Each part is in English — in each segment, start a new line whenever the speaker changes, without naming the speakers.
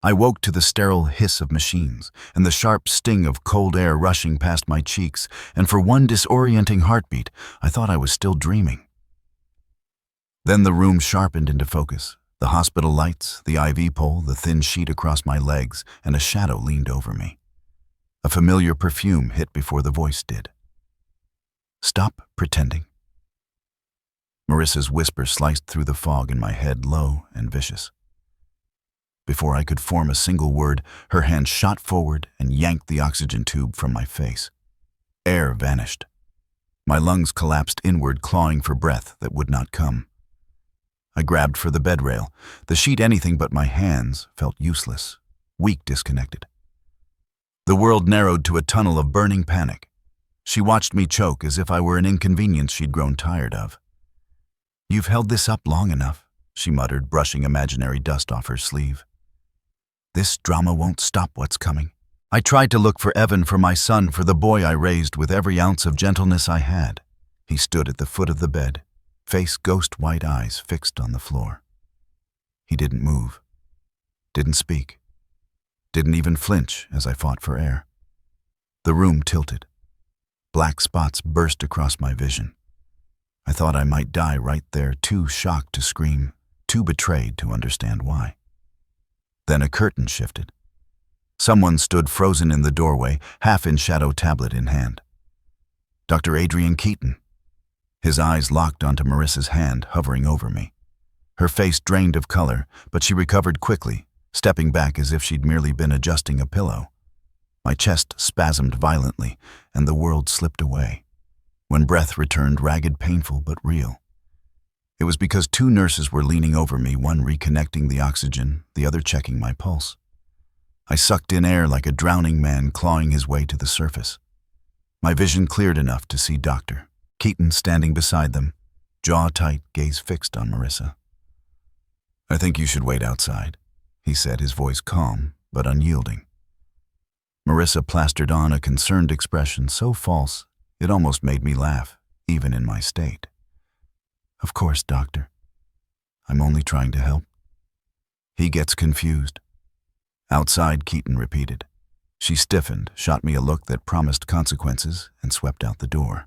I woke to the sterile hiss of machines and the sharp sting of cold air rushing past my cheeks, and for one disorienting heartbeat, I thought I was still dreaming. Then the room sharpened into focus. The hospital lights, the IV pole, the thin sheet across my legs, and a shadow leaned over me. A familiar perfume hit before the voice did. "Stop pretending." Marissa's whisper sliced through the fog in my head, low and vicious. Before I could form a single word, her hand shot forward and yanked the oxygen tube from my face. Air vanished. My lungs collapsed inward, clawing for breath that would not come. I grabbed for the bed rail. The sheet, anything but my hands, felt useless, weak, disconnected. The world narrowed to a tunnel of burning panic. She watched me choke as if I were an inconvenience she'd grown tired of. "You've held this up long enough," she muttered, brushing imaginary dust off her sleeve. "This drama won't stop what's coming." I tried to look for Evan, for my son, for the boy I raised with every ounce of gentleness I had. He stood at the foot of the bed, face ghost-white eyes fixed on the floor. He didn't move, didn't speak, didn't even flinch as I fought for air. The room tilted. Black spots burst across my vision. I thought I might die right there, too shocked to scream, too betrayed to understand why. Then a curtain shifted. Someone stood frozen in the doorway, half in shadow, tablet in hand. Dr. Adrian Keaton. His eyes locked onto Marissa's hand, hovering over me. Her face drained of color, but she recovered quickly, stepping back as if she'd merely been adjusting a pillow. My chest spasmed violently, and the world slipped away. When breath returned, ragged, painful, but real. It was because two nurses were leaning over me, one reconnecting the oxygen, the other checking my pulse. I sucked in air like a drowning man clawing his way to the surface. My vision cleared enough to see Dr. Keaton standing beside them, jaw tight, gaze fixed on Marissa. "I think you should wait outside," he said, his voice calm but unyielding. Marissa plastered on a concerned expression so false it almost made me laugh, even in my state. "Of course, doctor. I'm only trying to help." He gets confused. "Outside," Keaton repeated. She stiffened, shot me a look that promised consequences, and swept out the door.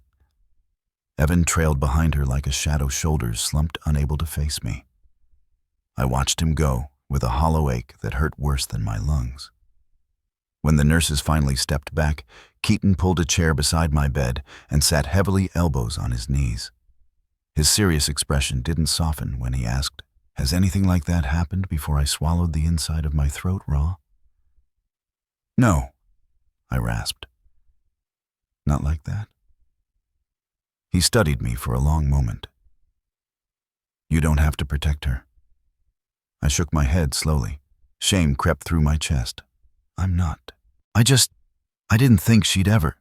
Evan trailed behind her like a shadow, shoulders slumped, unable to face me. I watched him go, with a hollow ache that hurt worse than my lungs. When the nurses finally stepped back, Keaton pulled a chair beside my bed and sat heavily, elbows on his knees. His serious expression didn't soften when he asked, "Has anything like that happened before I swallowed the inside of my throat raw?" "No," I rasped. "Not like that?" He studied me for a long moment. "You don't have to protect her." I shook my head slowly. Shame crept through my chest. "I'm not. I didn't think she'd ever."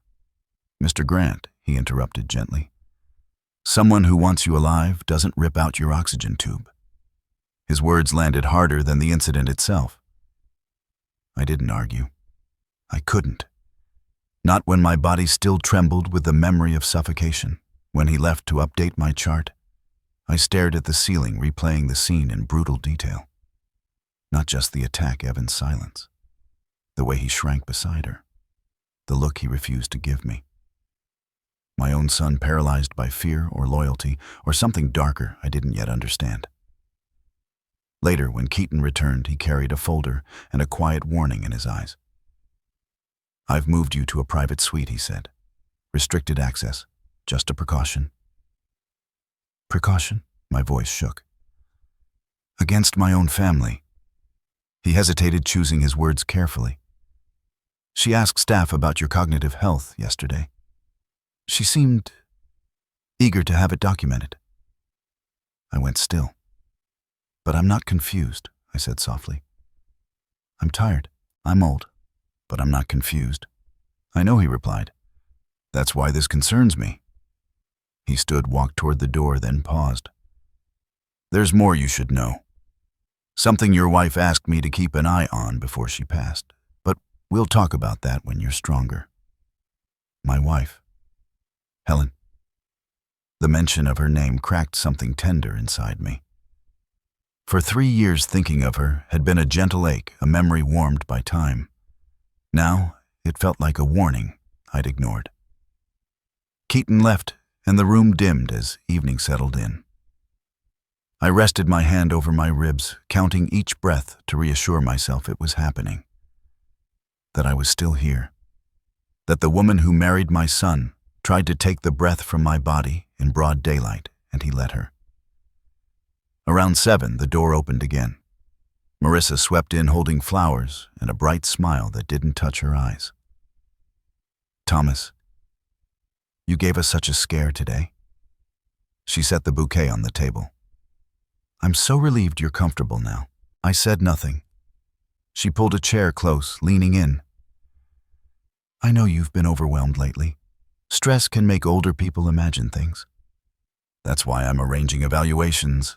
"Mr. Grant," he interrupted gently. "Someone who wants you alive doesn't rip out your oxygen tube." His words landed harder than the incident itself. I didn't argue. I couldn't. Not when my body still trembled with the memory of suffocation. When he left to update my chart, I stared at the ceiling, replaying the scene in brutal detail. Not just the attack, Evan's silence. The way he shrank beside her. The look he refused to give me. My own son paralyzed by fear or loyalty, or something darker I didn't yet understand. Later, when Keaton returned, he carried a folder and a quiet warning in his eyes. "I've moved you to a private suite," he said. "Restricted access. Just a precaution." "Precaution?" My voice shook. "Against my own family." He hesitated, choosing his words carefully. "She asked staff about your cognitive health yesterday. She seemed eager to have it documented." I went still. "But I'm not confused," I said softly. "I'm tired. I'm old. But I'm not confused." "I know," he replied. "That's why this concerns me." He stood, walked toward the door, then paused. "There's more you should know. Something your wife asked me to keep an eye on before she passed. But we'll talk about that when you're stronger." My wife. Helen. The mention of her name cracked something tender inside me. For 3 years thinking of her had been a gentle ache, a memory warmed by time. Now it felt like a warning I'd ignored. Keaton left, and the room dimmed as evening settled in. I rested my hand over my ribs, counting each breath to reassure myself it was happening. That I was still here. That the woman who married my son tried to take the breath from my body in broad daylight, and he let her. Around 7, the door opened again. Marissa swept in holding flowers and a bright smile that didn't touch her eyes. "Thomas, you gave us such a scare today." She set the bouquet on the table. "I'm so relieved you're comfortable now." I said nothing. She pulled a chair close, leaning in. "I know you've been overwhelmed lately. Stress can make older people imagine things. That's why I'm arranging evaluations.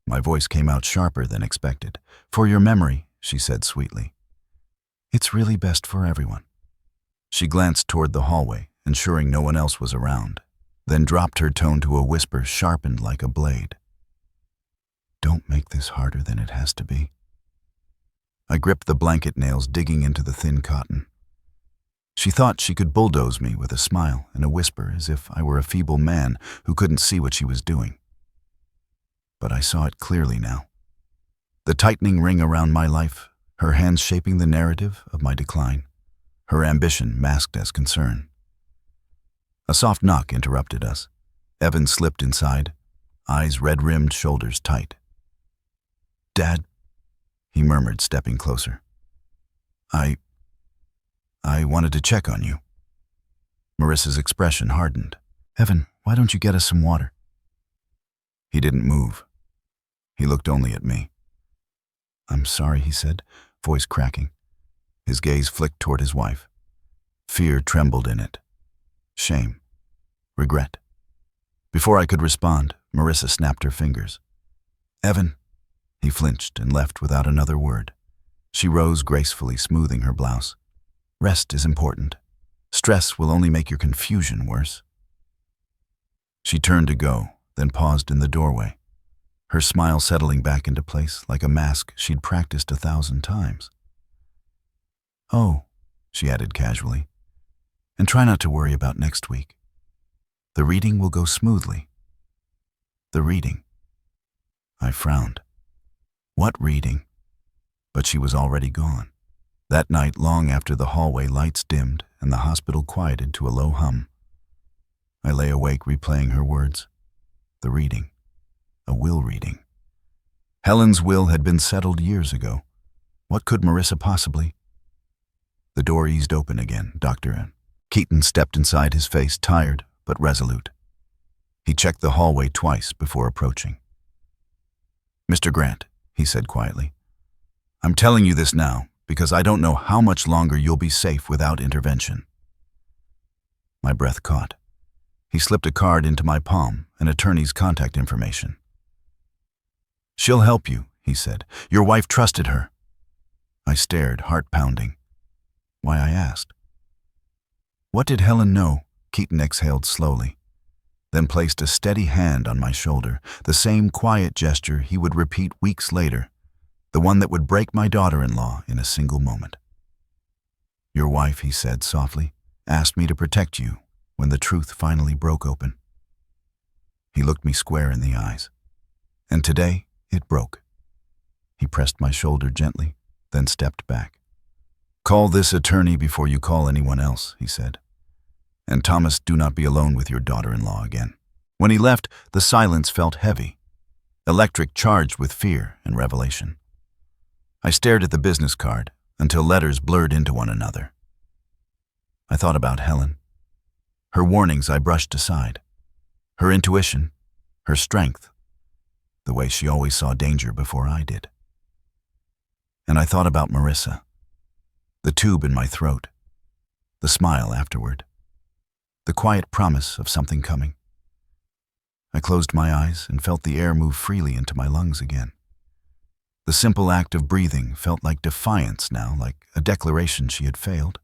My voice came out sharper than expected. "For your memory," she said sweetly. "It's really best for everyone." She glanced toward the hallway, ensuring no one else was around, then dropped her tone to a whisper sharpened like a blade. "Don't make this harder than it has to be." I gripped the blanket nails digging into the thin cotton. She thought she could bulldoze me with a smile and a whisper as if I were a feeble man who couldn't see what she was doing. But I saw it clearly now. The tightening ring around my life, her hands shaping the narrative of my decline, her ambition masked as concern. A soft knock interrupted us. Evan slipped inside, eyes red-rimmed, shoulders tight. "Dad," he murmured, stepping closer. I wanted to check on you." Marissa's expression hardened. "Evan, why don't you get us some water?" He didn't move. He looked only at me. "I'm sorry," he said, voice cracking. His gaze flicked toward his wife. Fear trembled in it. Shame. Regret. Before I could respond, Marissa snapped her fingers. "Evan." He flinched and left without another word. She rose gracefully, smoothing her blouse. "Rest is important. Stress will only make your confusion worse." She turned to go, then paused in the doorway, her smile settling back into place like a mask she'd practiced 1,000 times. "Oh," she added casually, "and try not to worry about next week. The reading will go smoothly." "The reading?" I frowned. "What reading?" But she was already gone. That night, long after the hallway lights dimmed and the hospital quieted to a low hum, I lay awake replaying her words. The reading. A will reading. Helen's will had been settled years ago. What could Marissa possibly? The door eased open again. Dr. Keaton stepped inside, his face tired but resolute. He checked the hallway twice before approaching. "Mr. Grant," he said quietly, "I'm telling you this now because I don't know how much longer you'll be safe without intervention." My breath caught. He slipped a card into my palm, an attorney's contact information. "She'll help you," he said. "Your wife trusted her." I stared, heart pounding. Why, I asked. "What did Helen know?" Keaton exhaled slowly, then placed a steady hand on my shoulder, the same quiet gesture he would repeat weeks later, the one that would break my daughter-in-law in a single moment. "Your wife," he said softly, "asked me to protect you when the truth finally broke open." He looked me square in the eyes. And today, it broke. He pressed my shoulder gently, then stepped back. "Call this attorney before you call anyone else," he said. "And Thomas, do not be alone with your daughter-in-law again." When he left, the silence felt heavy, electric, charged with fear and revelation. I stared at the business card until letters blurred into one another. I thought about Helen. Her warnings I brushed aside. Her intuition, her strength, the way she always saw danger before I did. And I thought about Marissa, the tube in my throat, the smile afterward, the quiet promise of something coming. I closed my eyes and felt the air move freely into my lungs again. The simple act of breathing felt like defiance now, like a declaration she had failed.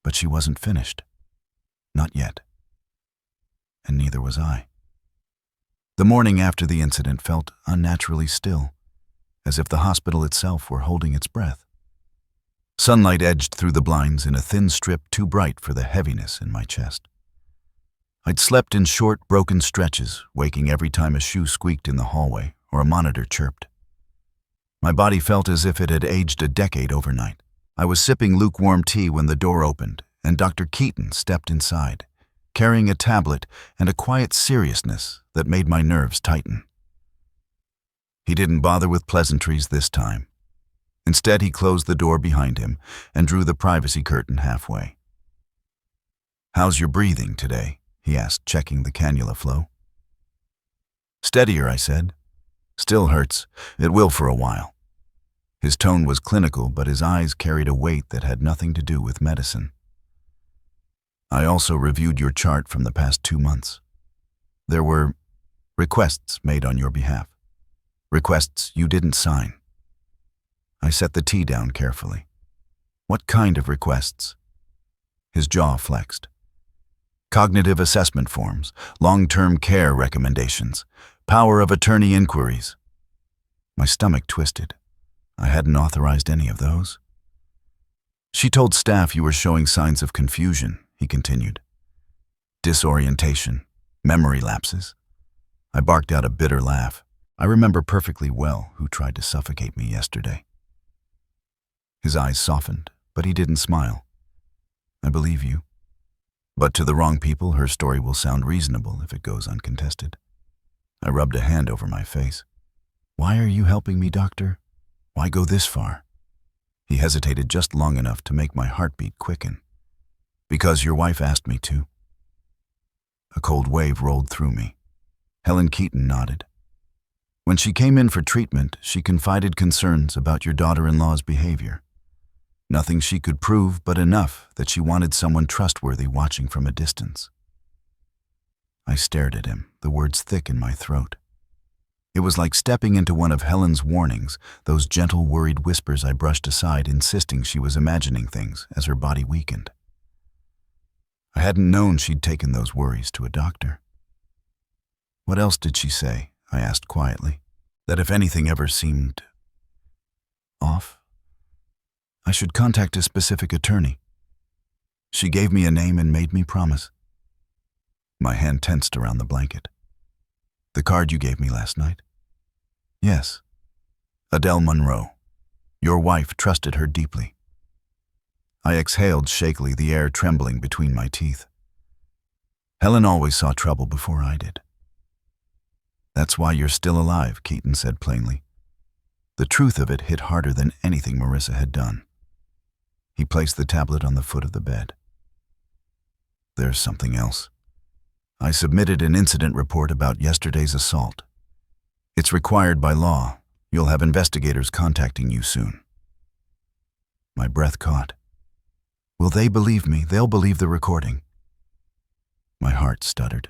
But she wasn't finished. Not yet. And neither was I. The morning after the incident felt unnaturally still, as if the hospital itself were holding its breath. Sunlight edged through the blinds in a thin strip too bright for the heaviness in my chest. I'd slept in short, broken stretches, waking every time a shoe squeaked in the hallway or a monitor chirped. My body felt as if it had aged a decade overnight. I was sipping lukewarm tea when the door opened, and Dr. Keaton stepped inside, carrying a tablet and a quiet seriousness that made my nerves tighten. He didn't bother with pleasantries this time. Instead, he closed the door behind him and drew the privacy curtain halfway. "How's your breathing today?" he asked, checking the cannula flow. "Steadier," I said. "Still hurts. It will for a while." His tone was clinical, but his eyes carried a weight that had nothing to do with medicine. "I also reviewed your chart from the past 2 months. There were requests made on your behalf. Requests you didn't sign." I set the tea down carefully. "What kind of requests?" His jaw flexed. "Cognitive assessment forms, long-term care recommendations, power of attorney inquiries." My stomach twisted. I hadn't authorized any of those. "She told staff you were showing signs of confusion," he continued. "Disorientation, memory lapses." I barked out a bitter laugh. I remember perfectly well who tried to suffocate me yesterday. His eyes softened, but he didn't smile. "I believe you. But to the wrong people, her story will sound reasonable if it goes uncontested." I rubbed a hand over my face. "Why are you helping me, doctor? Why go this far?" He hesitated just long enough to make my heartbeat quicken. "Because your wife asked me to." A cold wave rolled through me. Helen Keaton nodded. "When she came in for treatment, she confided concerns about your daughter-in-law's behavior. Nothing she could prove, but enough that she wanted someone trustworthy watching from a distance." I stared at him, the words thick in my throat. It was like stepping into one of Helen's warnings, those gentle, worried whispers I brushed aside, insisting she was imagining things as her body weakened. I hadn't known she'd taken those worries to a doctor. "What else did she say?" I asked quietly. "That if anything ever seemed off, I should contact a specific attorney. She gave me a name and made me promise." My hand tensed around the blanket. "The card you gave me last night?" "Yes. Adele Monroe. Your wife trusted her deeply." I exhaled shakily, the air trembling between my teeth. "Helen always saw trouble before I did." "That's why you're still alive," Keaton said plainly. The truth of it hit harder than anything Marissa had done. He placed the tablet on the foot of the bed. "There's something else. I submitted an incident report about yesterday's assault. It's required by law. You'll have investigators contacting you soon." My breath caught. Will they believe me? They'll believe the recording. My heart stuttered.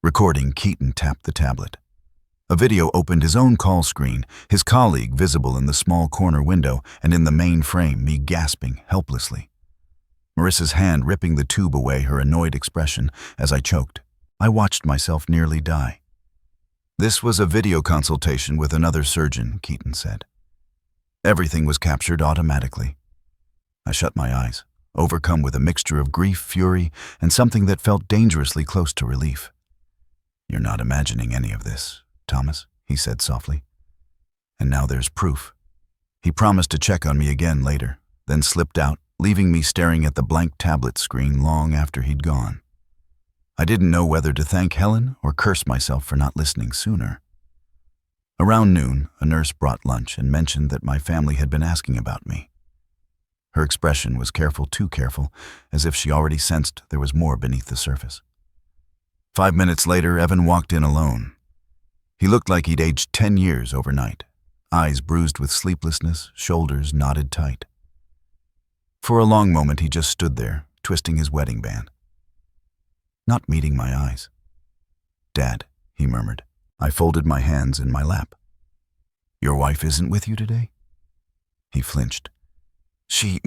Recording, Keaton tapped the tablet. A video opened his own call screen, his colleague visible in the small corner window, and in the main frame, me gasping helplessly. Marissa's hand ripping the tube away, her annoyed expression as I choked. I watched myself nearly die. "This was a video consultation with another surgeon," Keaton said. Everything was captured automatically. I shut my eyes, overcome with a mixture of grief, fury, and something that felt dangerously close to relief. "You're not imagining any of this, Thomas," he said softly. "And now there's proof." He promised to check on me again later, then slipped out, leaving me staring at the blank tablet screen long after he'd gone. I didn't know whether to thank Helen or curse myself for not listening sooner. Around noon, a nurse brought lunch and mentioned that my family had been asking about me. Her expression was careful, too careful, as if she already sensed there was more beneath the surface. 5 minutes later, Evan walked in alone. He looked like he'd aged 10 years overnight, eyes bruised with sleeplessness, shoulders knotted tight. For a long moment, he just stood there, twisting his wedding band, not meeting my eyes. "Dad," he murmured. I folded my hands in my lap. "Your wife isn't with you today?" He flinched. "She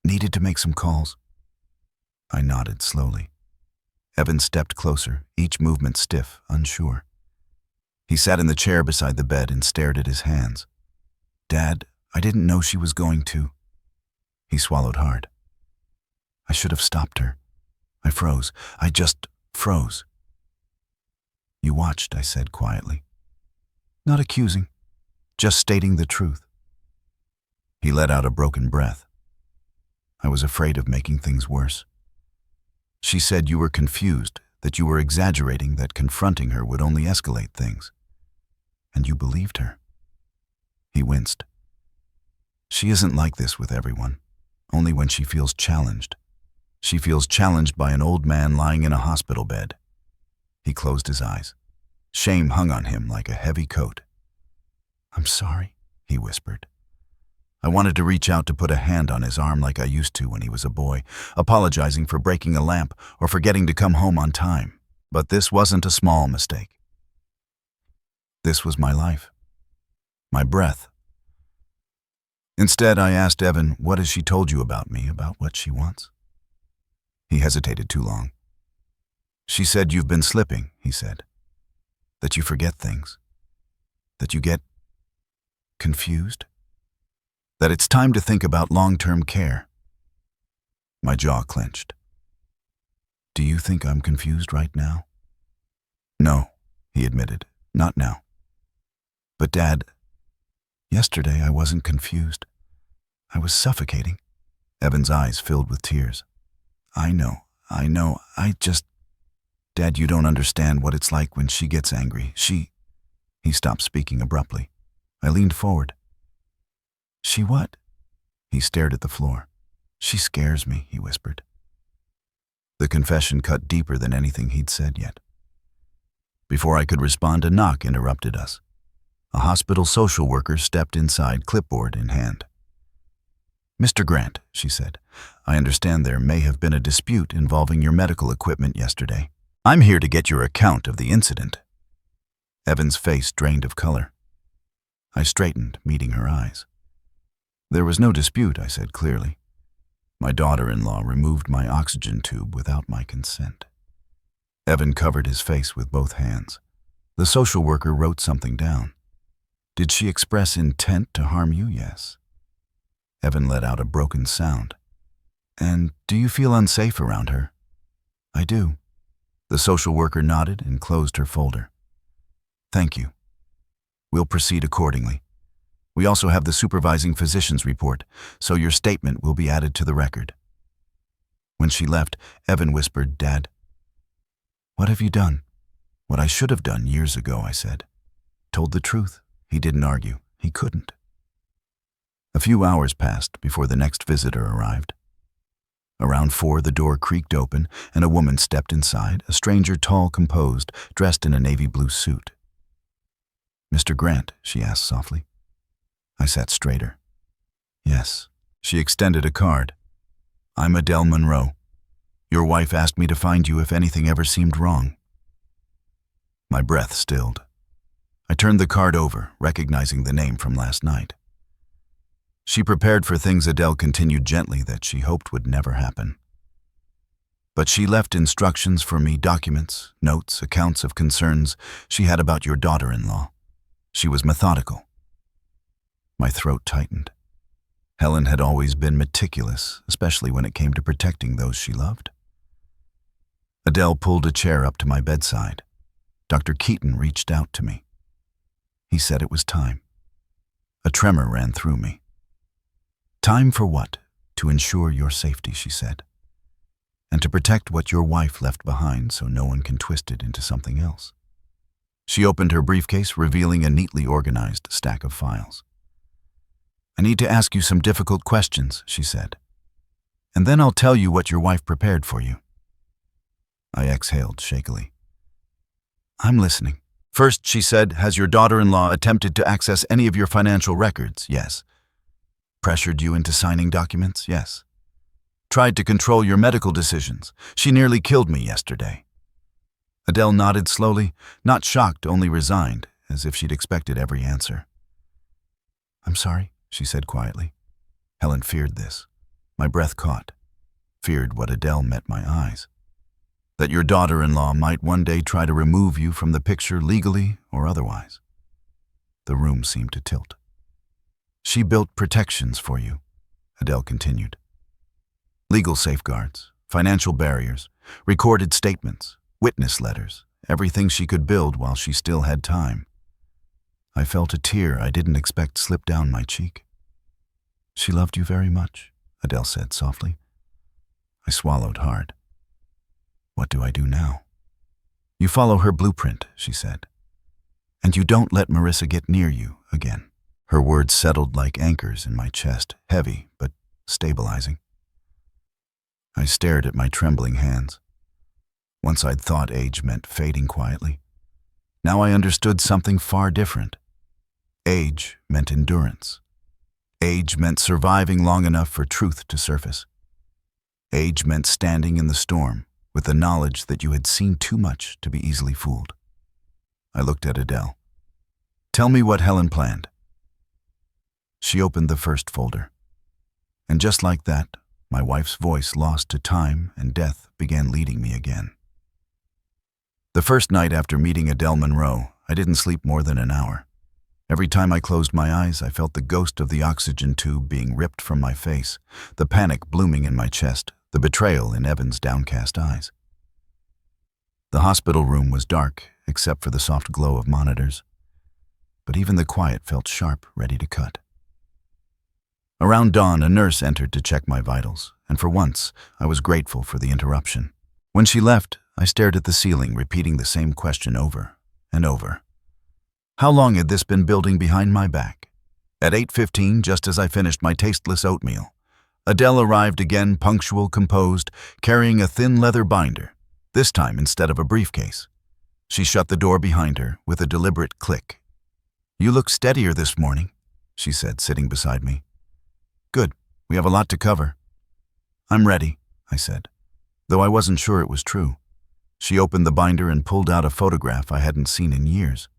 needed to make some calls." I nodded slowly. Evan stepped closer, each movement stiff, unsure. He sat in the chair beside the bed and stared at his hands. "Dad, I didn't know she was going to." He swallowed hard. "I should have stopped her. I froze. I just froze." "You watched," I said quietly. Not accusing, just stating the truth. He let out a broken breath. "I was afraid of making things worse. She said you were confused, that you were exaggerating, that confronting her would only escalate things. And you believed her." He winced. "She isn't like this with everyone, only when she feels challenged. She feels challenged by an old man lying in a hospital bed." He closed his eyes. Shame hung on him like a heavy coat. "I'm sorry," he whispered. I wanted to reach out to put a hand on his arm like I used to when he was a boy, apologizing for breaking a lamp or forgetting to come home on time. But this wasn't a small mistake. This was my life. My breath. Instead, I asked Evan, "What has she told you about me, about what she wants?" He hesitated too long. "She said you've been slipping," he said. "That you forget things. That you get confused. That it's time to think about long-term care." My jaw clenched. "Do you think I'm confused right now?" "No," he admitted, "not now. But Dad, yesterday I wasn't confused. I was suffocating." Evan's eyes filled with tears. I know, Dad, you don't understand what it's like when she gets angry. He stopped speaking abruptly. I leaned forward. "She what?" He stared at the floor. "She scares me," he whispered. The confession cut deeper than anything he'd said yet. Before I could respond, a knock interrupted us. A hospital social worker stepped inside, clipboard in hand. "Mr. Grant," she said, "I understand there may have been a dispute involving your medical equipment yesterday. I'm here to get your account of the incident." Evan's face drained of color. I straightened, meeting her eyes. "There was no dispute," I said clearly. "My daughter-in-law removed my oxygen tube without my consent." Evan covered his face with both hands. The social worker wrote something down. "Did she express intent to harm you?" "Yes." Evan let out a broken sound. "And do you feel unsafe around her?" "I do." The social worker nodded and closed her folder. "Thank you. We'll proceed accordingly. We also have the supervising physician's report, so your statement will be added to the record." When she left, Evan whispered, "Dad, what have you done?" "What I should have done years ago," I said. Told the truth. He didn't argue. He couldn't. A few hours passed before the next visitor arrived. Around 4, the door creaked open and a woman stepped inside, a stranger, tall, composed, dressed in a navy blue suit. "Mr. Grant?" she asked softly. I sat straighter. "Yes." She extended a card. "I'm Adele Monroe. Your wife asked me to find you if anything ever seemed wrong." My breath stilled. I turned the card over, recognizing the name from last night. She prepared for things, Adele continued gently, that she hoped would never happen. "But she left instructions for me, documents, notes, accounts of concerns she had about your daughter-in-law. She was methodical." My throat tightened. Helen had always been meticulous, especially when it came to protecting those she loved. Adele pulled a chair up to my bedside. Dr. Keaton reached out to me. He said it was time. A tremor ran through me. "Time for what?" "To ensure your safety," she said. "And to protect what your wife left behind so no one can twist it into something else." She opened her briefcase, revealing a neatly organized stack of files. "I need to ask you some difficult questions," she said. "And then I'll tell you what your wife prepared for you." I exhaled shakily. "I'm listening." "First," she said, "has your daughter-in-law attempted to access any of your financial records?" "Yes." "Pressured you into signing documents?" "Yes." "Tried to control your medical decisions? She nearly killed me yesterday." Adele nodded slowly, not shocked, only resigned, as if she'd expected every answer. "I'm sorry," she said quietly. Helen feared this. My breath caught. Feared what Adele met my eyes. That your daughter-in-law might one day try to remove you from the picture legally or otherwise. The room seemed to tilt. She built protections for you, Adele continued. Legal safeguards, financial barriers, recorded statements, witness letters, everything she could build while she still had time. I felt a tear I didn't expect slip down my cheek. She loved you very much, Adele said softly. I swallowed hard. What do I do now? You follow her blueprint, she said. And you don't let Marissa get near you again. Her words settled like anchors in my chest, heavy but stabilizing. I stared at my trembling hands. Once I'd thought age meant fading quietly. Now I understood something far different. Age meant endurance. Age meant surviving long enough for truth to surface. Age meant standing in the storm with the knowledge that you had seen too much to be easily fooled. I looked at Adele. Tell me what Helen planned. She opened the first folder. And just like that, my wife's voice lost to time and death began leading me again. The first night after meeting Adele Monroe, I didn't sleep more than an hour. Every time I closed my eyes, I felt the ghost of the oxygen tube being ripped from my face, the panic blooming in my chest, the betrayal in Evan's downcast eyes. The hospital room was dark, except for the soft glow of monitors. But even the quiet felt sharp, ready to cut. Around dawn, a nurse entered to check my vitals, and for once, I was grateful for the interruption. When she left, I stared at the ceiling, repeating the same question over and over. How long had this been building behind my back? At 8:15, just as I finished my tasteless oatmeal, Adele arrived again, punctual, composed, carrying a thin leather binder, this time instead of a briefcase. She shut the door behind her with a deliberate click. You look steadier this morning, she said, sitting beside me. Good, we have a lot to cover. I'm ready, I said, though I wasn't sure it was true. She opened the binder and pulled out a photograph I hadn't seen in years.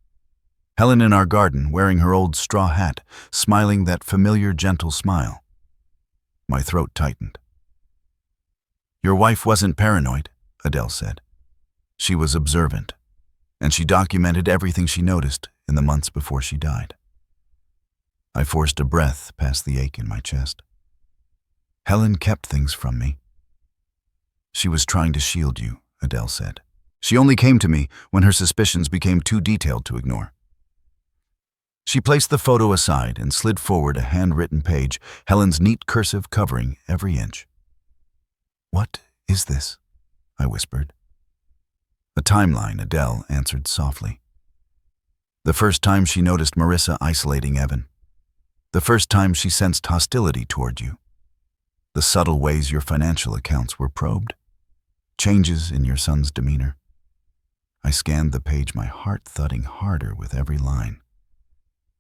Helen in our garden, wearing her old straw hat, smiling that familiar, gentle smile. My throat tightened. Your wife wasn't paranoid, Adele said. She was observant, and she documented everything she noticed in the months before she died. I forced a breath past the ache in my chest. Helen kept things from me. She was trying to shield you, Adele said. She only came to me when her suspicions became too detailed to ignore. She placed the photo aside and slid forward a handwritten page, Helen's neat cursive covering every inch. What is this? I whispered. A timeline, Adele answered softly. The first time she noticed Marissa isolating Evan. The first time she sensed hostility toward you. The subtle ways your financial accounts were probed. Changes in your son's demeanor. I scanned the page, my heart thudding harder with every line.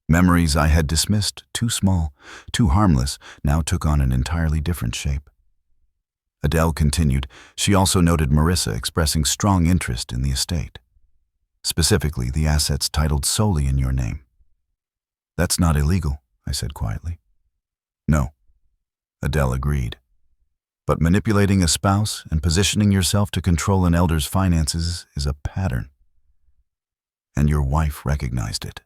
Memories I had dismissed, too small, too harmless, now took on an entirely different shape. Adele continued, she also noted Marissa expressing strong interest in the estate. Specifically, the assets titled solely in your name. That's not illegal, I said quietly. No, Adele agreed. But manipulating a spouse and positioning yourself to control an elder's finances is a pattern. And your wife recognized it.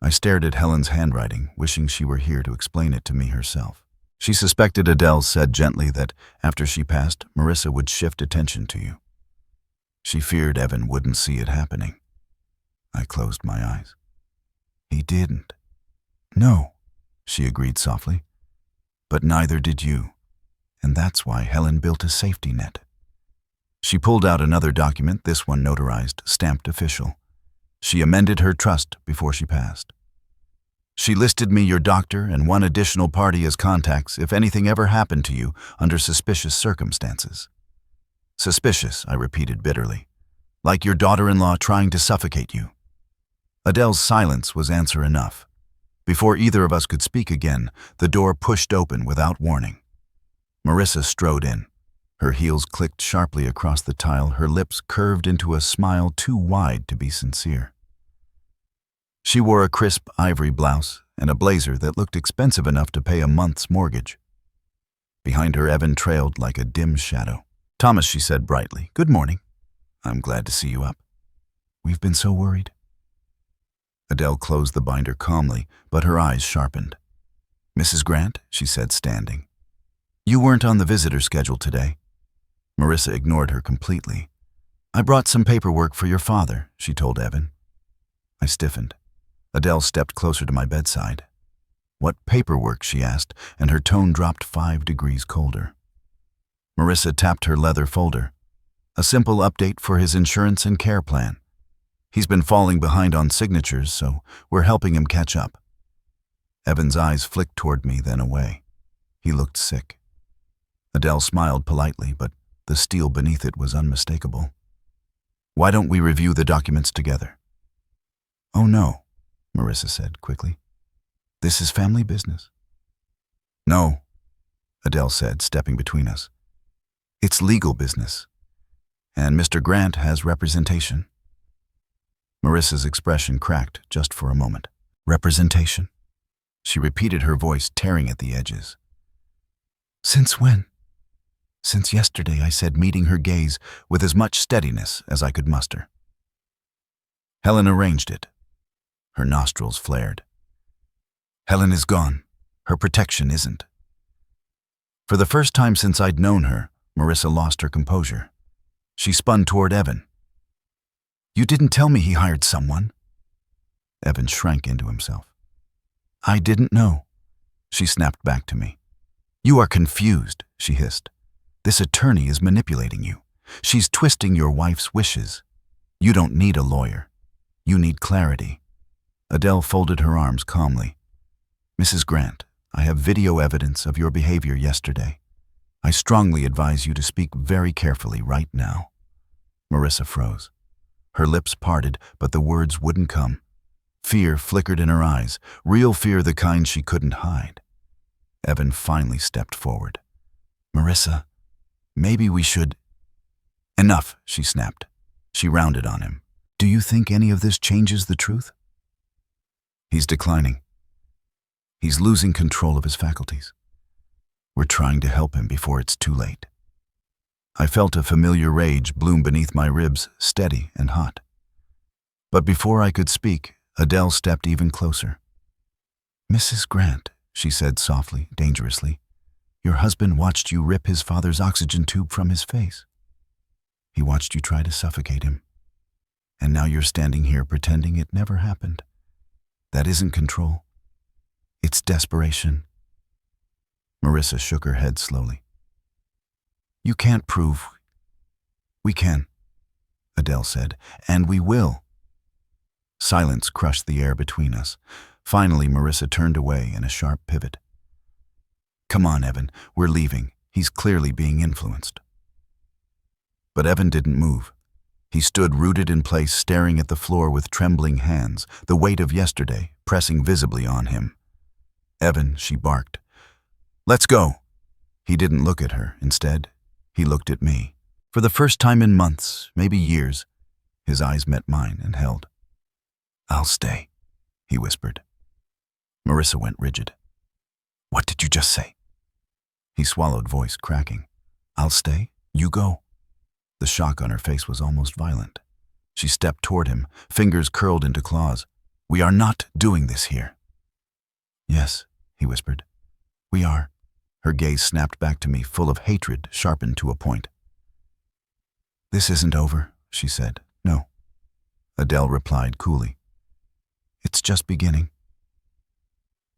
I stared at Helen's handwriting, wishing she were here to explain it to me herself. She suspected, Adele said gently, that after she passed, Marissa would shift attention to you. She feared Evan wouldn't see it happening. I closed my eyes. He didn't. No, she agreed softly. But neither did you. And that's why Helen built a safety net. She pulled out another document, this one notarized, stamped official. She amended her trust before she passed. She listed me, your doctor, and one additional party as contacts if anything ever happened to you under suspicious circumstances. Suspicious, I repeated bitterly. Like your daughter-in-law trying to suffocate you. Adele's silence was answer enough. Before either of us could speak again, the door pushed open without warning. Marissa strode in. Her heels clicked sharply across the tile, her lips curved into a smile too wide to be sincere. She wore a crisp ivory blouse and a blazer that looked expensive enough to pay a month's mortgage. Behind her, Evan trailed like a dim shadow. Thomas, she said brightly. Good morning. I'm glad to see you up. We've been so worried. Adele closed the binder calmly, but her eyes sharpened. Mrs. Grant, she said, standing. You weren't on the visitor schedule today. Marissa ignored her completely. I brought some paperwork for your father, she told Evan. I stiffened. Adele stepped closer to my bedside. What paperwork, she asked, and her tone dropped 5 degrees colder. Marissa tapped her leather folder. A simple update for his insurance and care plan. He's been falling behind on signatures, so we're helping him catch up. Evan's eyes flicked toward me, then away. He looked sick. Adele smiled politely, but the steel beneath it was unmistakable. Why don't we review the documents together? Oh no, Marissa said quickly. This is family business. No, Adele said, stepping between us. It's legal business, and Mr. Grant has representation. Marissa's expression cracked just for a moment. Representation? She repeated, her voice tearing at the edges. Since when? Since yesterday, I said, meeting her gaze with as much steadiness as I could muster. Helen arranged it. Her nostrils flared. Helen is gone. Her protection isn't. For the first time since I'd known her, Marissa lost her composure. She spun toward Evan. You didn't tell me he hired someone. Evan shrank into himself. I didn't know. She snapped back to me. You are confused, she hissed. This attorney is manipulating you. She's twisting your wife's wishes. You don't need a lawyer. You need clarity. Adele folded her arms calmly. Mrs. Grant, I have video evidence of your behavior yesterday. I strongly advise you to speak very carefully right now. Marissa froze. Her lips parted, but the words wouldn't come. Fear flickered in her eyes, real fear, the kind she couldn't hide. Evan finally stepped forward. Marissa, maybe we should... Enough, she snapped. She rounded on him. Do you think any of this changes the truth? He's declining. He's losing control of his faculties. We're trying to help him before it's too late. I felt a familiar rage bloom beneath my ribs, steady and hot. But before I could speak, Adele stepped even closer. Mrs. Grant, she said softly, dangerously, your husband watched you rip his father's oxygen tube from his face. He watched you try to suffocate him. And now you're standing here pretending it never happened. That isn't control. It's desperation. Marissa shook her head slowly. You can't prove. We can, Adele said, and we will. Silence crushed the air between us. Finally, Marissa turned away in a sharp pivot. Come on, Evan, we're leaving. He's clearly being influenced. But Evan didn't move. He stood rooted in place, staring at the floor with trembling hands, the weight of yesterday pressing visibly on him. Evan, she barked. Let's go. He didn't look at her. Instead, he looked at me. For the first time in months, maybe years, his eyes met mine and held. I'll stay, he whispered. Marissa went rigid. What did you just say? He swallowed, voice cracking. I'll stay, you go. The shock on her face was almost violent. She stepped toward him, fingers curled into claws. We are not doing this here. Yes, he whispered. We are. Her gaze snapped back to me, full of hatred, sharpened to a point. This isn't over, she said. No. Adele replied coolly. It's just beginning.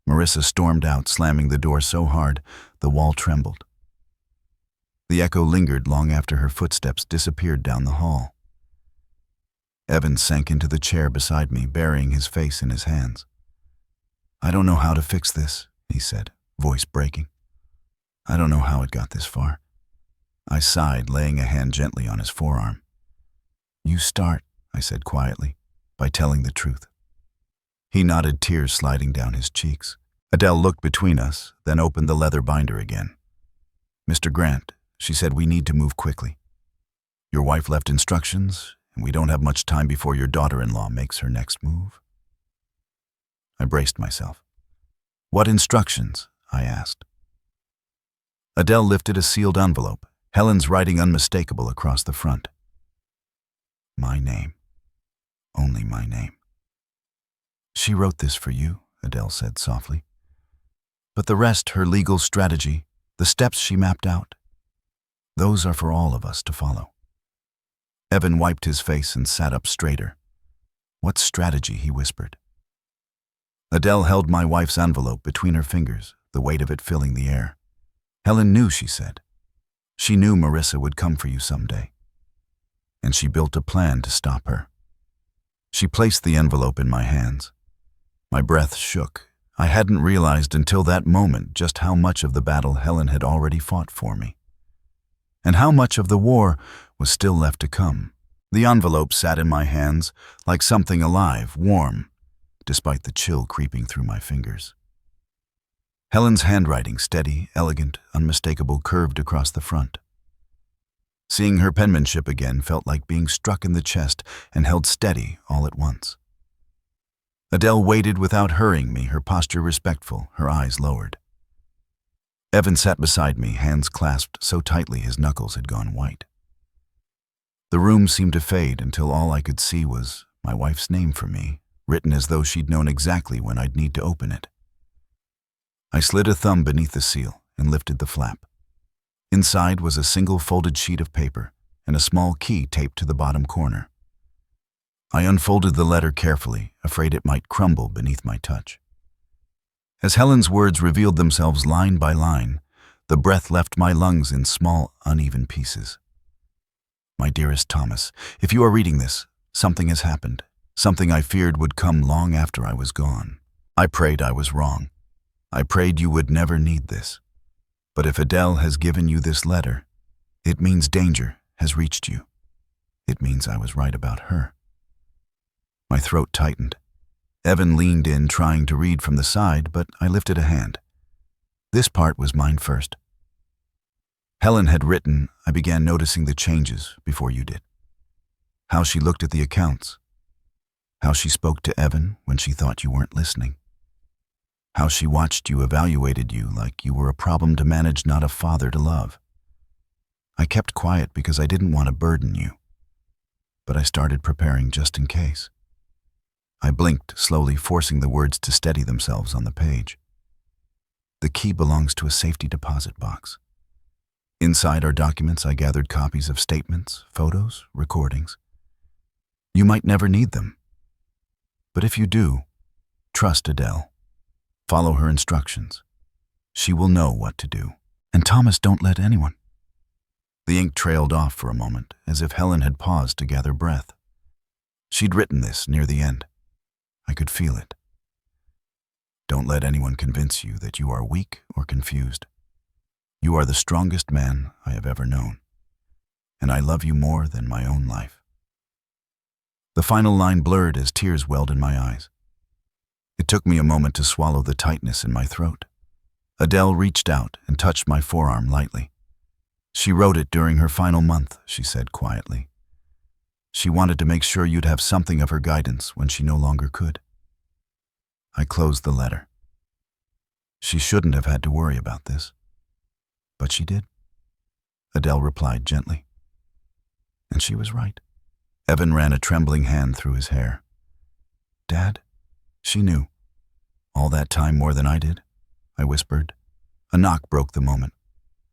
Marissa stormed out, slamming the door so hard the wall trembled. The echo lingered long after her footsteps disappeared down the hall. Evan sank into the chair beside me, burying his face in his hands. I don't know how to fix this, he said, voice breaking. I don't know how it got this far. I sighed, laying a hand gently on his forearm. You start, I said quietly, by telling the truth. He nodded, tears sliding down his cheeks. Adele looked between us, then opened the leather binder again. Mr. Grant, she said, we need to move quickly. Your wife left instructions, and we don't have much time before your daughter-in-law makes her next move. I braced myself. What instructions? I asked. Adele lifted a sealed envelope, Helen's writing unmistakable across the front. My name. Only my name. She wrote this for you, Adele said softly. But the rest, her legal strategy, the steps she mapped out, those are for all of us to follow. Evan wiped his face and sat up straighter. What strategy, he whispered. Adele held my wife's envelope between her fingers, the weight of it filling the air. Helen knew, she said. She knew Marissa would come for you someday. And she built a plan to stop her. She placed the envelope in my hands. My breath shook. I hadn't realized until that moment just how much of the battle Helen had already fought for me, and how much of the war was still left to come. The envelope sat in my hands like something alive, warm, despite the chill creeping through my fingers. Helen's handwriting, steady, elegant, unmistakable, curved across the front. Seeing her penmanship again felt like being struck in the chest and held steady all at once. Adele waited without hurrying me, her posture respectful, her eyes lowered. Evan sat beside me, hands clasped so tightly his knuckles had gone white. The room seemed to fade until all I could see was my wife's name for me, written as though she'd known exactly when I'd need to open it. I slid a thumb beneath the seal and lifted the flap. Inside was a single folded sheet of paper and a small key taped to the bottom corner. I unfolded the letter carefully, afraid it might crumble beneath my touch. As Helen's words revealed themselves line by line, the breath left my lungs in small, uneven pieces. My dearest Thomas, if you are reading this, something has happened, something I feared would come long after I was gone. I prayed I was wrong. I prayed you would never need this. But if Adele has given you this letter, it means danger has reached you. It means I was right about her. My throat tightened. Evan leaned in, trying to read from the side, but I lifted a hand. This part was mine first. Helen had written, I began noticing the changes before you did. How she looked at the accounts. How she spoke to Evan when she thought you weren't listening. How she watched you, evaluated you like you were a problem to manage, not a father to love. I kept quiet because I didn't want to burden you. But I started preparing just in case. I blinked, slowly forcing the words to steady themselves on the page. The key belongs to a safety deposit box. Inside are documents I gathered, copies of statements, photos, recordings. You might never need them. But if you do, trust Adele. Follow her instructions. She will know what to do. And Thomas, don't let anyone. The ink trailed off for a moment, as if Helen had paused to gather breath. She'd written this near the end. I could feel it. Don't let anyone convince you that you are weak or confused. You are the strongest man I have ever known, and I love you more than my own life. The final line blurred as tears welled in my eyes. It took me a moment to swallow the tightness in my throat. Adele reached out and touched my forearm lightly. She wrote it during her final month, she said quietly. She wanted to make sure you'd have something of her guidance when she no longer could. I closed the letter. She shouldn't have had to worry about this. But she did. Adele replied gently. And she was right. Evan ran a trembling hand through his hair. Dad? She knew. All that time more than I did, I whispered. A knock broke the moment.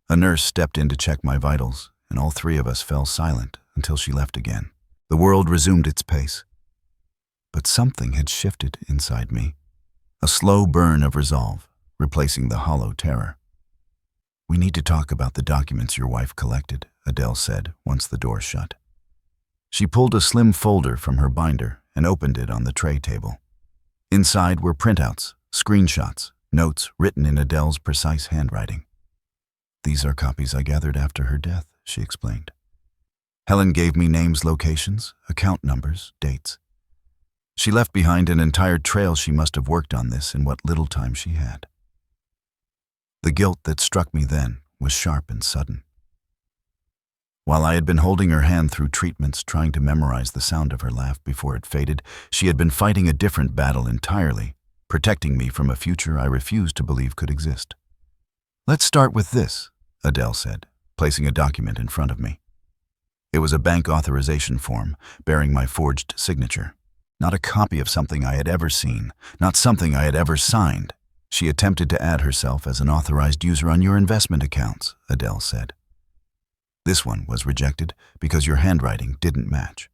A nurse stepped in to check my vitals, and all three of us fell silent until she left again. The world resumed its pace. But something had shifted inside me. A slow burn of resolve, replacing the hollow terror. We need to talk about the documents your wife collected, Adele said once the door shut. She pulled a slim folder from her binder and opened it on the tray table. Inside were printouts, screenshots, notes written in Adele's precise handwriting. These are copies I gathered after her death, she explained. Helen gave me names, locations, account numbers, dates. She left behind an entire trail. She must have worked on this in what little time she had. The guilt that struck me then was sharp and sudden. While I had been holding her hand through treatments, trying to memorize the sound of her laugh before it faded, she had been fighting a different battle entirely, protecting me from a future I refused to believe could exist. Let's start with this, Adele said, placing a document in front of me. It was a bank authorization form bearing my forged signature. Not a copy of something I had ever seen, not something I had ever signed. She attempted to add herself as an authorized user on your investment accounts, Adele said. This one was rejected because your handwriting didn't match.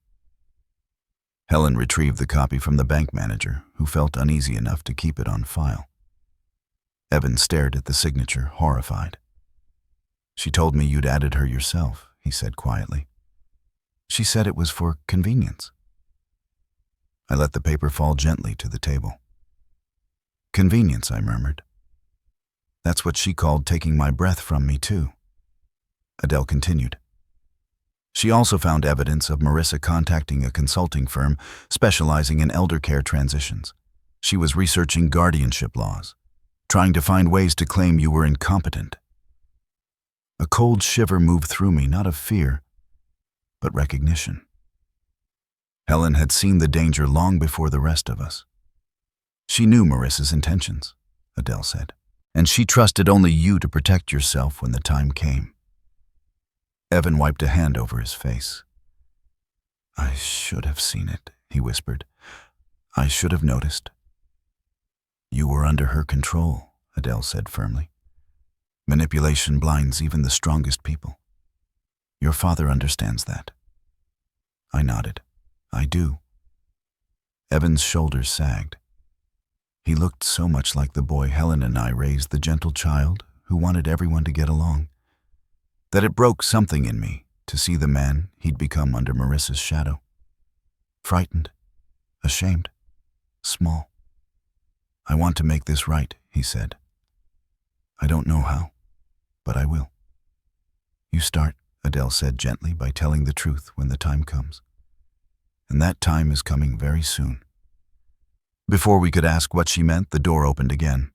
Helen retrieved the copy from the bank manager, who felt uneasy enough to keep it on file. Evan stared at the signature, horrified. She told me you'd added her yourself, he said quietly. She said it was for convenience. I let the paper fall gently to the table. Convenience, I murmured. That's what she called taking my breath from me, too. Adele continued. She also found evidence of Marissa contacting a consulting firm specializing in elder care transitions. She was researching guardianship laws, trying to find ways to claim you were incompetent. A cold shiver moved through me, not of fear, but recognition. Helen had seen the danger long before the rest of us. She knew Marissa's intentions, Adele said, and she trusted only you to protect yourself when the time came. Evan wiped a hand over his face. I should have seen it, he whispered. I should have noticed. You were under her control, Adele said firmly. Manipulation blinds even the strongest people. Your father understands that. I nodded. I do. Evan's shoulders sagged. He looked so much like the boy Helen and I raised, the gentle child who wanted everyone to get along, that it broke something in me to see the man he'd become under Marissa's shadow. Frightened, ashamed, small. I want to make this right, he said. I don't know how, but I will. You start, Adele said gently, by telling the truth when the time comes. And that time is coming very soon. Before we could ask what she meant, the door opened again.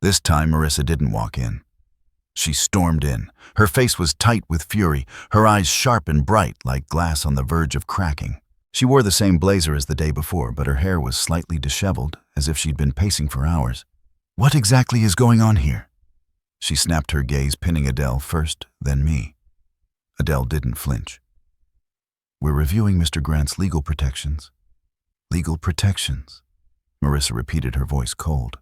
This time Marissa didn't walk in. She stormed in. Her face was tight with fury, her eyes sharp and bright like glass on the verge of cracking. She wore the same blazer as the day before, but her hair was slightly disheveled, as if she'd been pacing for hours. What exactly is going on here? She snapped her gaze, pinning Adele first, then me. Adele didn't flinch. We're reviewing Mr. Grant's legal protections. Legal protections, Marissa repeated, her voice cold.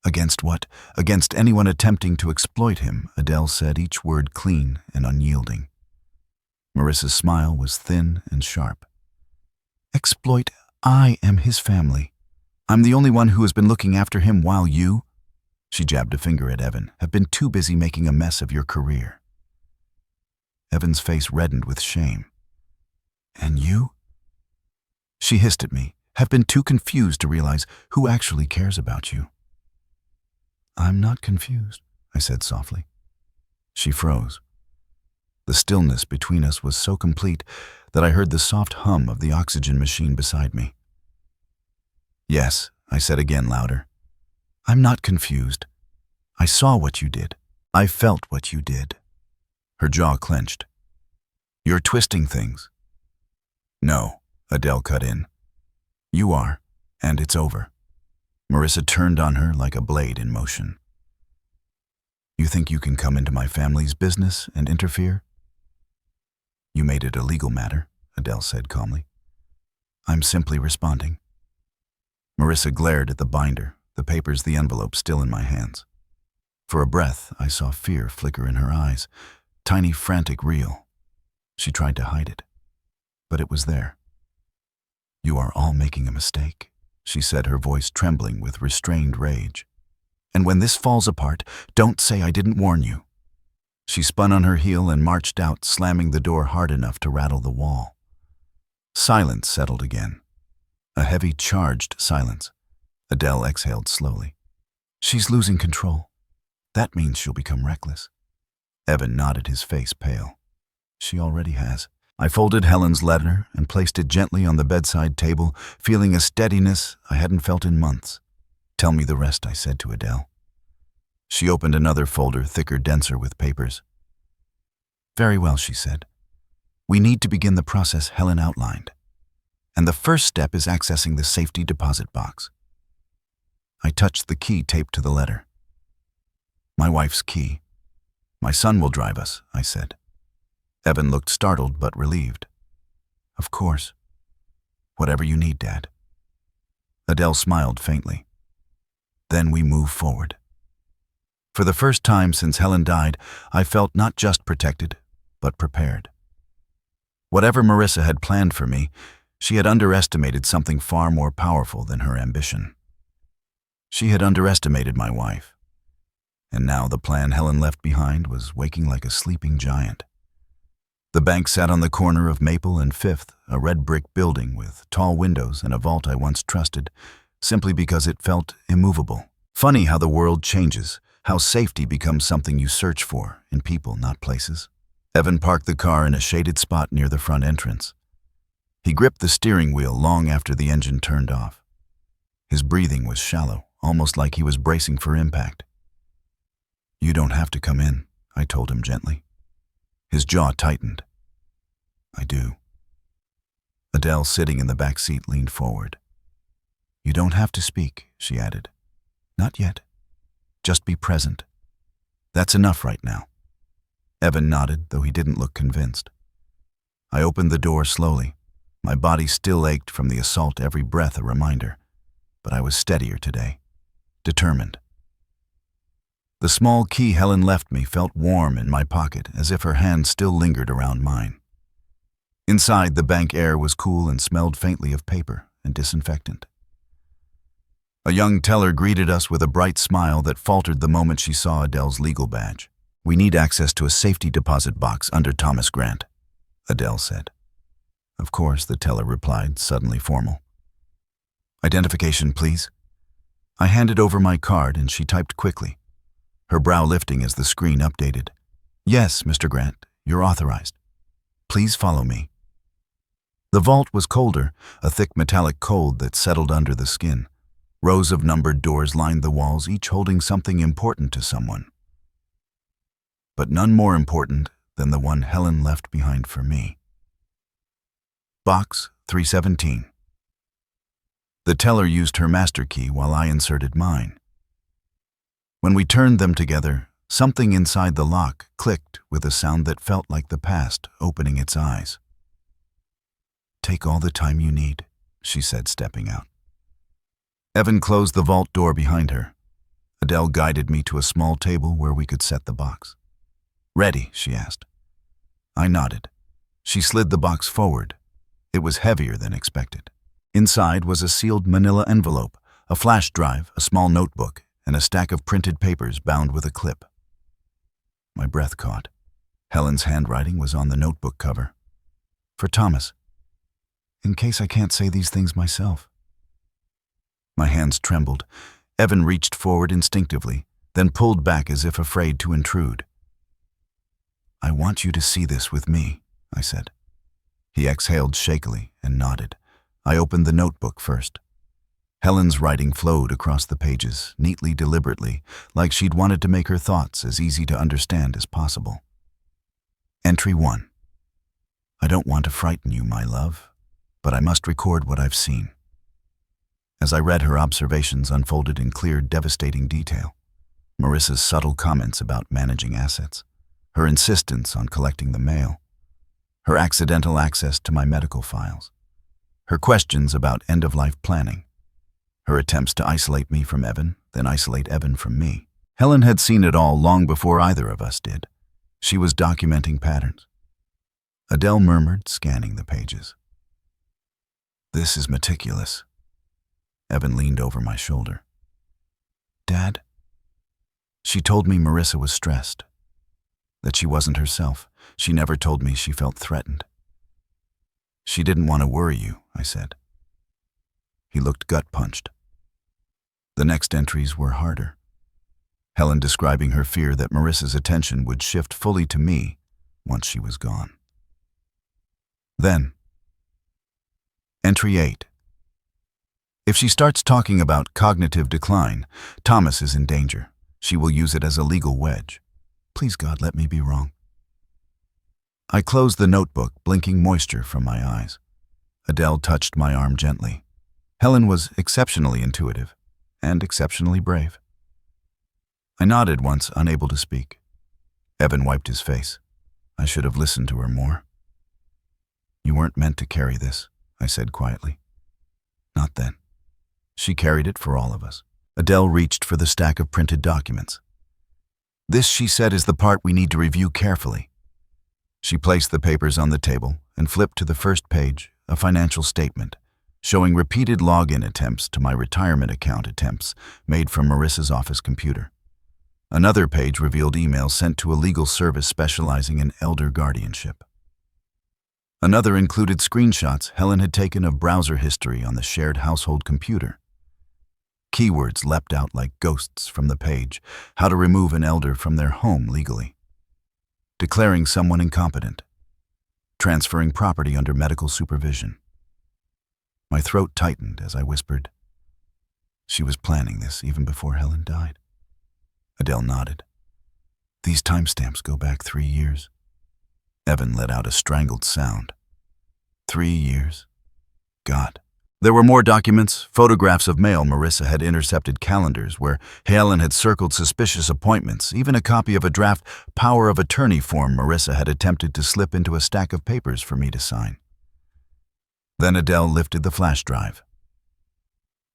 Against what? Against anyone attempting to exploit him, Adele said, each word clean and unyielding. Marissa's smile was thin and sharp. Exploit? I am his family. I'm the only one who has been looking after him while you, she jabbed a finger at Evan, have been too busy making a mess of your career. Evan's face reddened with shame. And you? She hissed at me, have been too confused to realize who actually cares about you. I'm not confused, I said softly. She froze. The stillness between us was so complete that I heard the soft hum of the oxygen machine beside me. Yes, I said again louder. I'm not confused. I saw what you did. I felt what you did. Her jaw clenched. You're twisting things. No, Adele cut in. You are, and it's over. Marissa turned on her like a blade in motion. You think you can come into my family's business and interfere? You made it a legal matter, Adele said calmly. I'm simply responding. Marissa glared at the binder, the papers, the envelope still in my hands. For a breath, I saw fear flicker in her eyes, tiny, frantic reel. She tried to hide it, but it was there. You are all making a mistake, she said, her voice trembling with restrained rage. And when this falls apart, don't say I didn't warn you. She spun on her heel and marched out, slamming the door hard enough to rattle the wall. Silence settled again. A heavy, charged silence. Adele exhaled slowly. She's losing control. That means she'll become reckless. Evan nodded, his face pale. She already has. I folded Helen's letter and placed it gently on the bedside table, feeling a steadiness I hadn't felt in months. Tell me the rest, I said to Adele. She opened another folder, thicker, denser with papers. Very well, she said. We need to begin the process Helen outlined. And the first step is accessing the safety deposit box. I touched the key taped to the letter. My wife's key. My son will drive us, I said. Evan looked startled but relieved. Of course. Whatever you need, Dad. Adele smiled faintly. Then we moved forward. For the first time since Helen died, I felt not just protected, but prepared. Whatever Marissa had planned for me, she had underestimated something far more powerful than her ambition. She had underestimated my wife. And now the plan Helen left behind was waking like a sleeping giant. The bank sat on the corner of Maple and Fifth, a red brick building with tall windows and a vault I once trusted, simply because it felt immovable. Funny how the world changes, how safety becomes something you search for in people, not places. Evan parked the car in a shaded spot near the front entrance. He gripped the steering wheel long after the engine turned off. His breathing was shallow, almost like he was bracing for impact. You don't have to come in, I told him gently. His jaw tightened. I do. Adele, sitting in the back seat, leaned forward. You don't have to speak, she added. Not yet. Just be present. That's enough right now. Evan nodded, though he didn't look convinced. I opened the door slowly. My body still ached from the assault, every breath a reminder. But I was steadier today, determined. The small key Helen left me felt warm in my pocket, as if her hand still lingered around mine. Inside, the bank air was cool and smelled faintly of paper and disinfectant. A young teller greeted us with a bright smile that faltered the moment she saw Adele's legal badge. We need access to a safety deposit box under Thomas Grant, Adele said. Of course, the teller replied, suddenly formal. Identification, please. I handed over my card and she typed quickly, her brow lifting as the screen updated. Yes, Mr. Grant, you're authorized. Please follow me. The vault was colder, a thick metallic cold that settled under the skin. Rows of numbered doors lined the walls, each holding something important to someone. But none more important than the one Helen left behind for me. Box 317. The teller used her master key while I inserted mine. When we turned them together, something inside the lock clicked with a sound that felt like the past opening its eyes. Take all the time you need, she said, stepping out. Evan closed the vault door behind her. Adele guided me to a small table where we could set the box. Ready, she asked. I nodded. She slid the box forward. It was heavier than expected. Inside was a sealed manila envelope, a flash drive, a small notebook, and a stack of printed papers bound with a clip. My breath caught. Helen's handwriting was on the notebook cover. For Thomas. In case I can't say these things myself. My hands trembled. Evan reached forward instinctively, then pulled back as if afraid to intrude. I want you to see this with me, I said. He exhaled shakily and nodded. I opened the notebook first. Helen's writing flowed across the pages, neatly, deliberately, like she'd wanted to make her thoughts as easy to understand as possible. Entry 1. I don't want to frighten you, my love, but I must record what I've seen. As I read, her observations unfolded in clear, devastating detail. Marissa's subtle comments about managing assets, her insistence on collecting the mail, her accidental access to my medical files, her questions about end-of-life planning, her attempts to isolate me from Evan, then isolate Evan from me. Helen had seen it all long before either of us did. She was documenting patterns. Adele murmured, scanning the pages. This is meticulous. Evan leaned over my shoulder. Dad? She told me Marissa was stressed, that she wasn't herself. She never told me she felt threatened. She didn't want to worry you, I said. He looked gut-punched. The next entries were harder. Helen describing her fear that Marissa's attention would shift fully to me once she was gone. Then, Entry 8. If she starts talking about cognitive decline, Thomas is in danger. She will use it as a legal wedge. Please, God, let me be wrong. I closed the notebook, blinking moisture from my eyes. Adele touched my arm gently. Helen was exceptionally intuitive and exceptionally brave. I nodded once, unable to speak. Evan wiped his face. I should have listened to her more. You weren't meant to carry this, I said quietly. Not then. She carried it for all of us. Adele reached for the stack of printed documents. This, she said, is the part we need to review carefully. She placed the papers on the table and flipped to the first page, a financial statement, showing repeated login attempts to my retirement account attempts made from Marissa's office computer. Another page revealed emails sent to a legal service specializing in elder guardianship. Another included screenshots Helen had taken of browser history on the shared household computer. Keywords leapt out like ghosts from the page: how to remove an elder from their home legally, declaring someone incompetent, transferring property under medical supervision. My throat tightened as I whispered, she was planning this even before Helen died. Adele nodded. These timestamps go back 3 years. Evan let out a strangled sound. 3 years. God. There were more documents, photographs of mail Marissa had intercepted, calendars where Helen had circled suspicious appointments, even a copy of a draft power of attorney form Marissa had attempted to slip into a stack of papers for me to sign. Then Adele lifted the flash drive.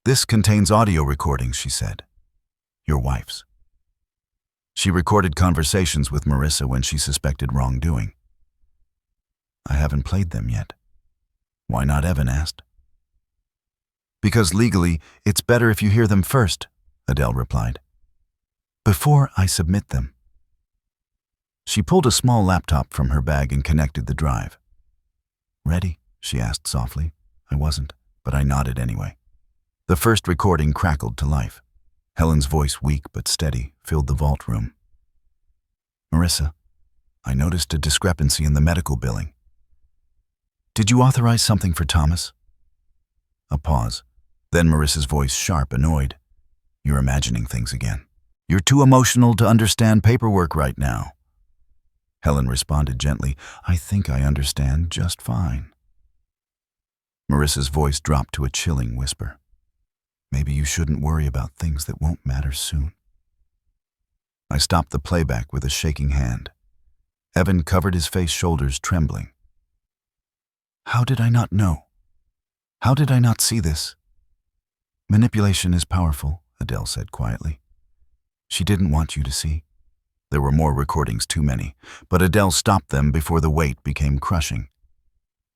This contains audio recordings, she said. Your wife's. She recorded conversations with Marissa when she suspected wrongdoing. I haven't played them yet. Why not? Evan asked. Because legally, it's better if you hear them first, Adele replied. Before I submit them. She pulled a small laptop from her bag and connected the drive. Ready? She asked softly. I wasn't, but I nodded anyway. The first recording crackled to life. Helen's voice, weak but steady, filled the vault room. Marissa, I noticed a discrepancy in the medical billing. Did you authorize something for Thomas? A pause. Then Marissa's voice, sharp, annoyed. You're imagining things again. You're too emotional to understand paperwork right now. Helen responded gently. I think I understand just fine. Marissa's voice dropped to a chilling whisper. Maybe you shouldn't worry about things that won't matter soon. I stopped the playback with a shaking hand. Evan covered his face, shoulders trembling. How did I not know? How did I not see this? Manipulation is powerful, Adele said quietly. She didn't want you to see. There were more recordings, too many, but Adele stopped them before the weight became crushing.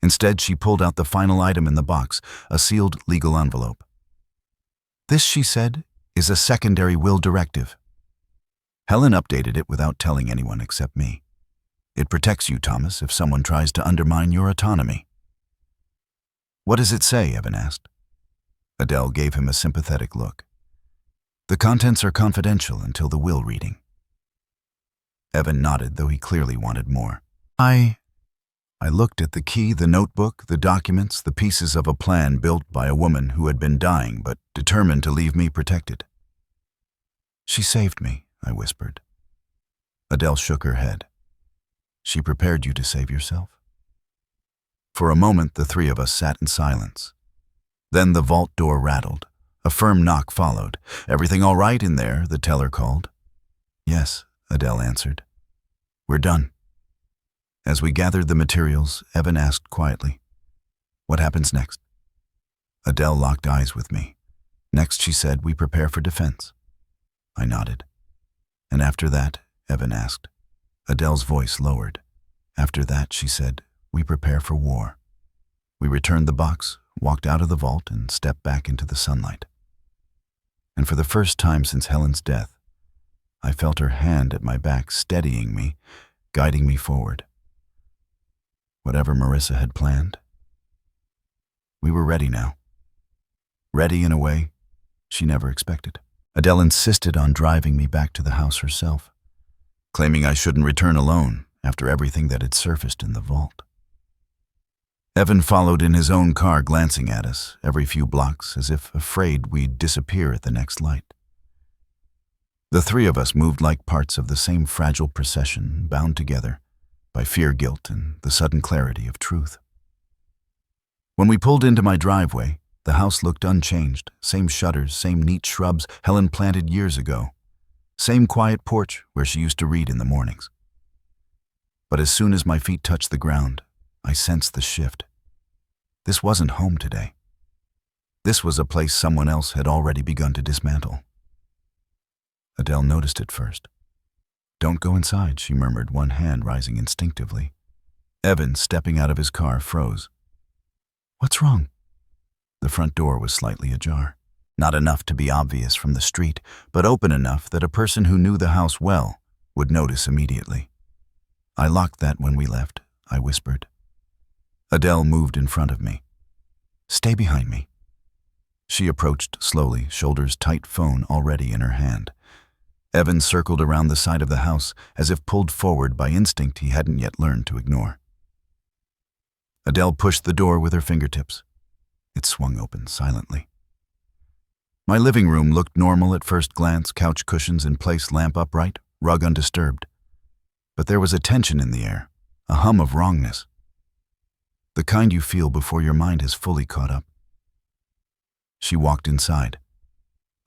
Instead, she pulled out the final item in the box, a sealed legal envelope. This, she said, is a secondary will directive. Helen updated it without telling anyone except me. It protects you, Thomas, if someone tries to undermine your autonomy. What does it say? Evan asked. Adele gave him a sympathetic look. The contents are confidential until the will reading. Evan nodded, though he clearly wanted more. I looked at the key, the notebook, the documents, the pieces of a plan built by a woman who had been dying but determined to leave me protected. She saved me, I whispered. Adele shook her head. She prepared you to save yourself? For a moment, the three of us sat in silence. Then the vault door rattled. A firm knock followed. Everything all right in there? The teller called. Yes, Adele answered. We're done. As we gathered the materials, Evan asked quietly, what happens next? Adele locked eyes with me. Next, she said, we prepare for defense. I nodded. And after that, Evan asked. Adele's voice lowered. After that, she said, we prepare for war. We returned the box, walked out of the vault, and stepped back into the sunlight. And for the first time since Helen's death, I felt her hand at my back, steadying me, guiding me forward. Whatever Marissa had planned, we were ready now. Ready in a way she never expected. Adele insisted on driving me back to the house herself, claiming I shouldn't return alone after everything that had surfaced in the vault. Evan followed in his own car, glancing at us every few blocks as if afraid we'd disappear at the next light. The three of us moved like parts of the same fragile procession, bound together by fear, guilt, and the sudden clarity of truth. When we pulled into my driveway, the house looked unchanged, same shutters, same neat shrubs Helen planted years ago, same quiet porch where she used to read in the mornings. But as soon as my feet touched the ground, I sensed the shift. This wasn't home today. This was a place someone else had already begun to dismantle. Adele noticed it first. "Don't go inside," she murmured, one hand rising instinctively. Evan, stepping out of his car, froze. "What's wrong?" The front door was slightly ajar. Not enough to be obvious from the street, but open enough that a person who knew the house well would notice immediately. "I locked that when we left," I whispered. Adele moved in front of me. "Stay behind me." She approached slowly, shoulders tight, phone already in her hand. Evan circled around the side of the house as if pulled forward by instinct he hadn't yet learned to ignore. Adele pushed the door with her fingertips. It swung open silently. My living room looked normal at first glance, couch cushions in place, lamp upright, rug undisturbed. But there was a tension in the air, a hum of wrongness. The kind you feel before your mind has fully caught up. She walked inside.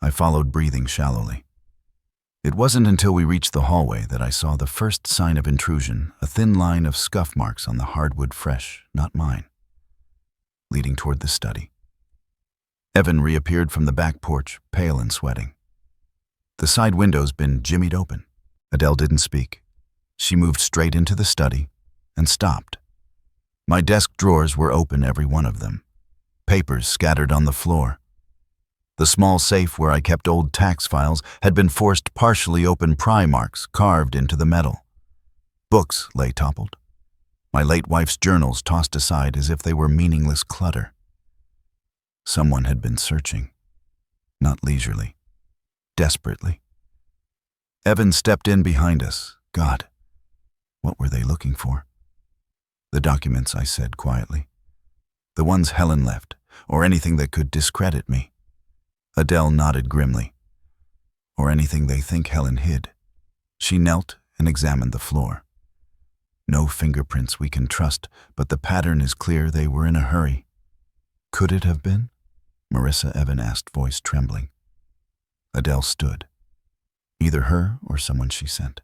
I followed, breathing shallowly. It wasn't until we reached the hallway that I saw the first sign of intrusion, a thin line of scuff marks on the hardwood, fresh, not mine, leading toward the study. Evan reappeared from the back porch, pale and sweating. The side window's been jimmied open. Adele didn't speak. She moved straight into the study and stopped. My desk drawers were open, every one of them. Papers scattered on the floor. The small safe where I kept old tax files had been forced partially open, pry marks carved into the metal. Books lay toppled. My late wife's journals tossed aside as if they were meaningless clutter. Someone had been searching, not leisurely, desperately. Evan stepped in behind us. God, what were they looking for? "The documents," I said quietly. "The ones Helen left, or anything that could discredit me." Adele nodded grimly. "Or anything they think Helen hid." She knelt and examined the floor. "No fingerprints we can trust, but the pattern is clear. They were in a hurry." "Could it have been?" Marissa, Evan asked, voice trembling. Adele stood. "Either her or someone she sent.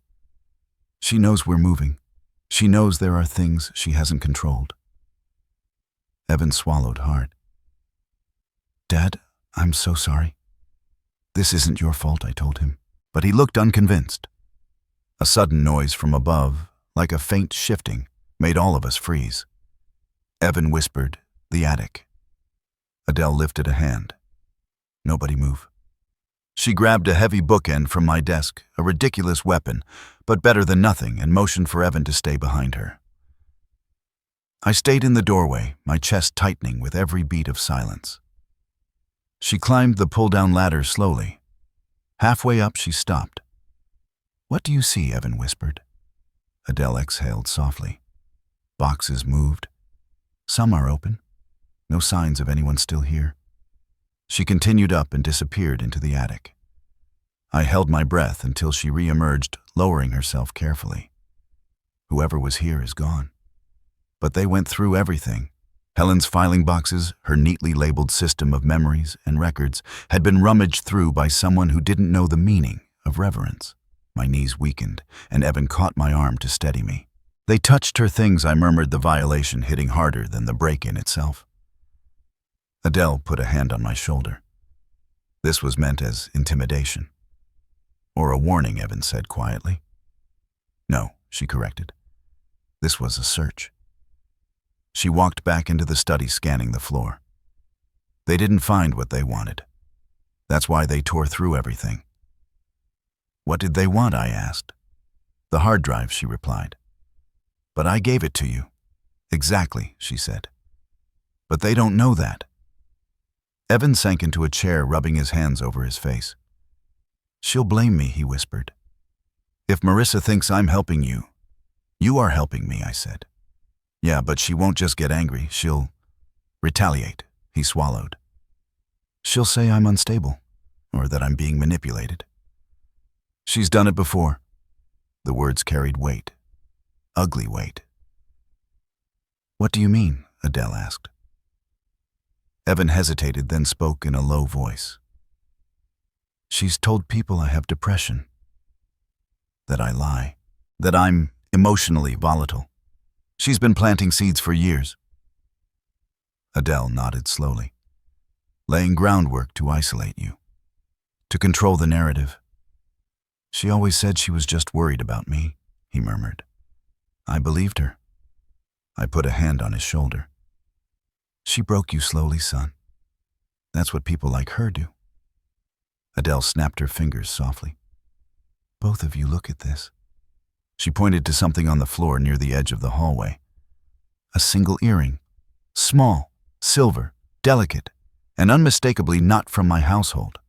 She knows we're moving. She knows there are things she hasn't controlled." Evan swallowed hard. "Dad, I'm so sorry. This isn't your fault," I told him. But he looked unconvinced. A sudden noise from above, like a faint shifting, made all of us freeze. Evan whispered, "The attic." Adele lifted a hand. "Nobody move." She grabbed a heavy bookend from my desk, a ridiculous weapon, but better than nothing, and motioned for Evan to stay behind her. I stayed in the doorway, my chest tightening with every beat of silence. She climbed the pull-down ladder slowly. Halfway up, she stopped. "What do you see?" Evan whispered. Adele exhaled softly. Boxes moved. Some are open. No signs of anyone still here. She continued up and disappeared into the attic. I held my breath until she re-emerged, lowering herself carefully. Whoever was here is gone. But they went through everything. Helen's filing boxes, her neatly labeled system of memories and records, had been rummaged through by someone who didn't know the meaning of reverence. My knees weakened, and Evan caught my arm to steady me. "They touched her things," I murmured, the violation hitting harder than the break-in itself. Adele put a hand on my shoulder. "This was meant as intimidation." "Or a warning," Evan said quietly. "No," she corrected. "This was a search." She walked back into the study, scanning the floor. "They didn't find what they wanted. That's why they tore through everything." "What did they want?" I asked. "The hard drive," she replied. "But I gave it to you." "Exactly," she said. "But they don't know that." Evan sank into a chair, rubbing his hands over his face. "She'll blame me," he whispered. "If Marissa thinks I'm helping you." "You are helping me," I said. "Yeah, but she won't just get angry. She'll retaliate," he swallowed. "She'll say I'm unstable, or that I'm being manipulated." "She's done it before." The words carried weight. Ugly weight. "What do you mean?" Adele asked. Evan hesitated, then spoke in a low voice. "She's told people I have depression. That I lie. That I'm emotionally volatile. She's been planting seeds for years. Adele nodded slowly. Laying groundwork to isolate you. To control the narrative. She always said she was just worried about me, he murmured. I believed her. I put a hand on his shoulder. She broke you slowly, son. That's what people like her do. Adele snapped her fingers softly. Both of you look at this. She pointed to something on the floor near the edge of the hallway. A single earring. Small, silver, delicate, and unmistakably not from my household.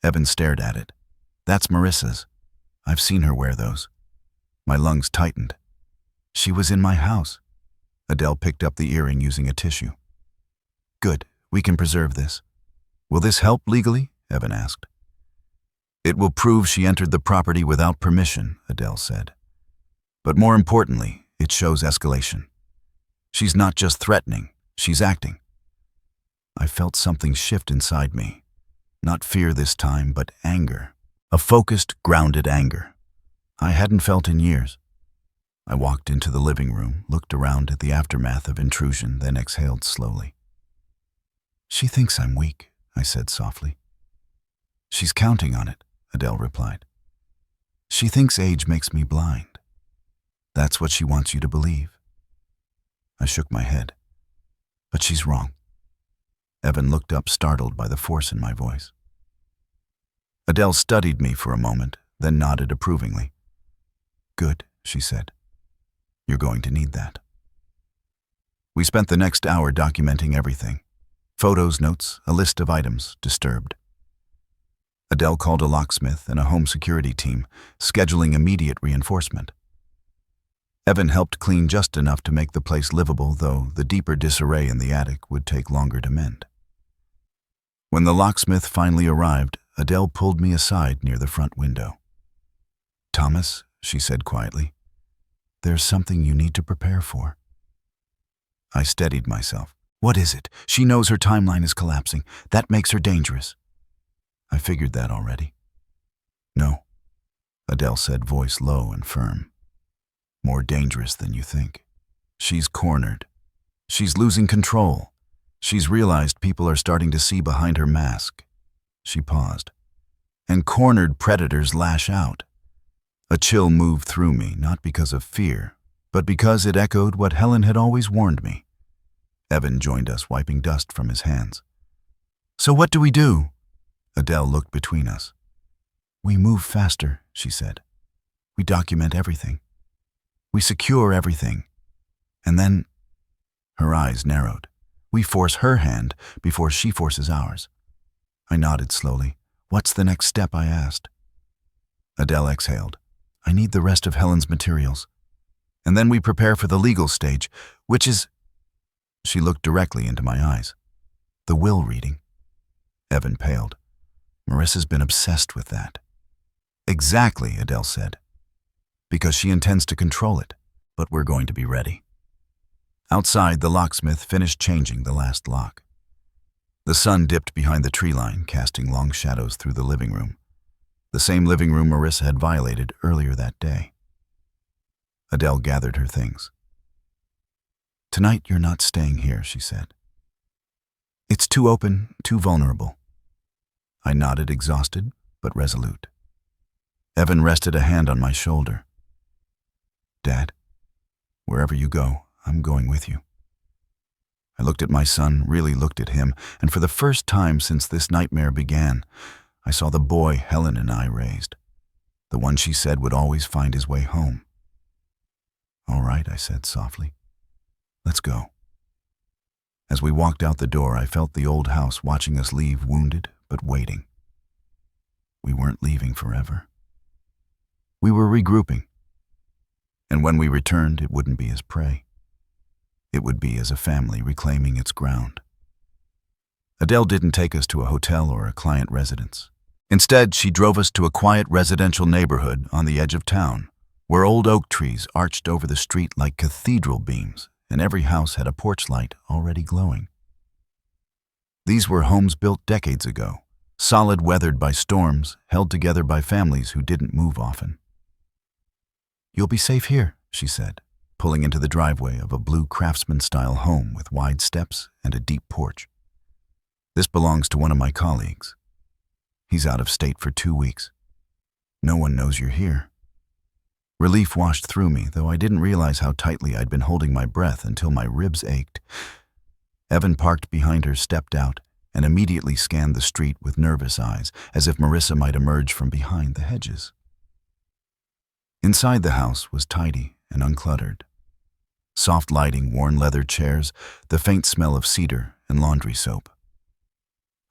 Evan stared at it. That's Marissa's. I've seen her wear those. My lungs tightened. She was in my house. Adele picked up the earring using a tissue. Good, we can preserve this. Will this help legally? Evan asked. It will prove she entered the property without permission, Adele said. But more importantly, it shows escalation. She's not just threatening, she's acting. I felt something shift inside me. Not fear this time, but anger. A focused, grounded anger. I hadn't felt in years. I walked into the living room, looked around at the aftermath of intrusion, then exhaled slowly. She thinks I'm weak, I said softly. She's counting on it, Adele replied. She thinks age makes me blind. That's what she wants you to believe. I shook my head. But she's wrong. Evan looked up, startled by the force in my voice. Adele studied me for a moment, then nodded approvingly. Good, she said. You're going to need that. We spent the next hour documenting everything. Photos, notes, a list of items disturbed. Adele called a locksmith and a home security team, scheduling immediate reinforcement. Evan helped clean just enough to make the place livable, though the deeper disarray in the attic would take longer to mend. When the locksmith finally arrived, Adele pulled me aside near the front window. Thomas, she said quietly, there's something you need to prepare for. I steadied myself. What is it? She knows her timeline is collapsing. That makes her dangerous. I figured that already. No, Adele said, voice low and firm. More dangerous than you think. She's cornered. She's losing control. She's realized people are starting to see behind her mask. She paused. And cornered predators lash out. A chill moved through me, not because of fear, but because it echoed what Helen had always warned me. Evan joined us, wiping dust from his hands. So what do we do? Adele looked between us. We move faster, she said. We document everything. We secure everything. And then, her eyes narrowed. We force her hand before she forces ours. I nodded slowly. What's the next step? I asked. Adele exhaled. I need the rest of Helen's materials. And then we prepare for the legal stage, which is... She looked directly into my eyes. The will reading. Evan paled. Marissa's been obsessed with that. Exactly, Adele said. Because she intends to control it, but we're going to be ready. Outside, the locksmith finished changing the last lock. The sun dipped behind the tree line, casting long shadows through the living room. The same living room Marissa had violated earlier that day. Adele gathered her things. Tonight you're not staying here, she said. It's too open, too vulnerable. I nodded, exhausted, but resolute. Evan rested a hand on my shoulder. Dad, wherever you go, I'm going with you. I looked at my son, really looked at him, and for the first time since this nightmare began, I saw the boy Helen and I raised, the one she said would always find his way home. All right, I said softly. Let's go. As we walked out the door, I felt the old house watching us leave, wounded but waiting. We weren't leaving forever. We were regrouping. And when we returned, it wouldn't be as prey. It would be as a family reclaiming its ground. Adele didn't take us to a hotel or a client residence. Instead, she drove us to a quiet residential neighborhood on the edge of town, where old oak trees arched over the street like cathedral beams, and every house had a porch light already glowing. These were homes built decades ago, solid, weathered by storms, held together by families who didn't move often. You'll be safe here, she said, pulling into the driveway of a blue craftsman-style home with wide steps and a deep porch. This belongs to one of my colleagues. He's out of state for 2 weeks. No one knows you're here. Relief washed through me, though I didn't realize how tightly I'd been holding my breath until my ribs ached. Evan parked behind her, stepped out, and immediately scanned the street with nervous eyes, as if Marissa might emerge from behind the hedges. Inside the house was tidy and uncluttered. Soft lighting, worn leather chairs, the faint smell of cedar and laundry soap.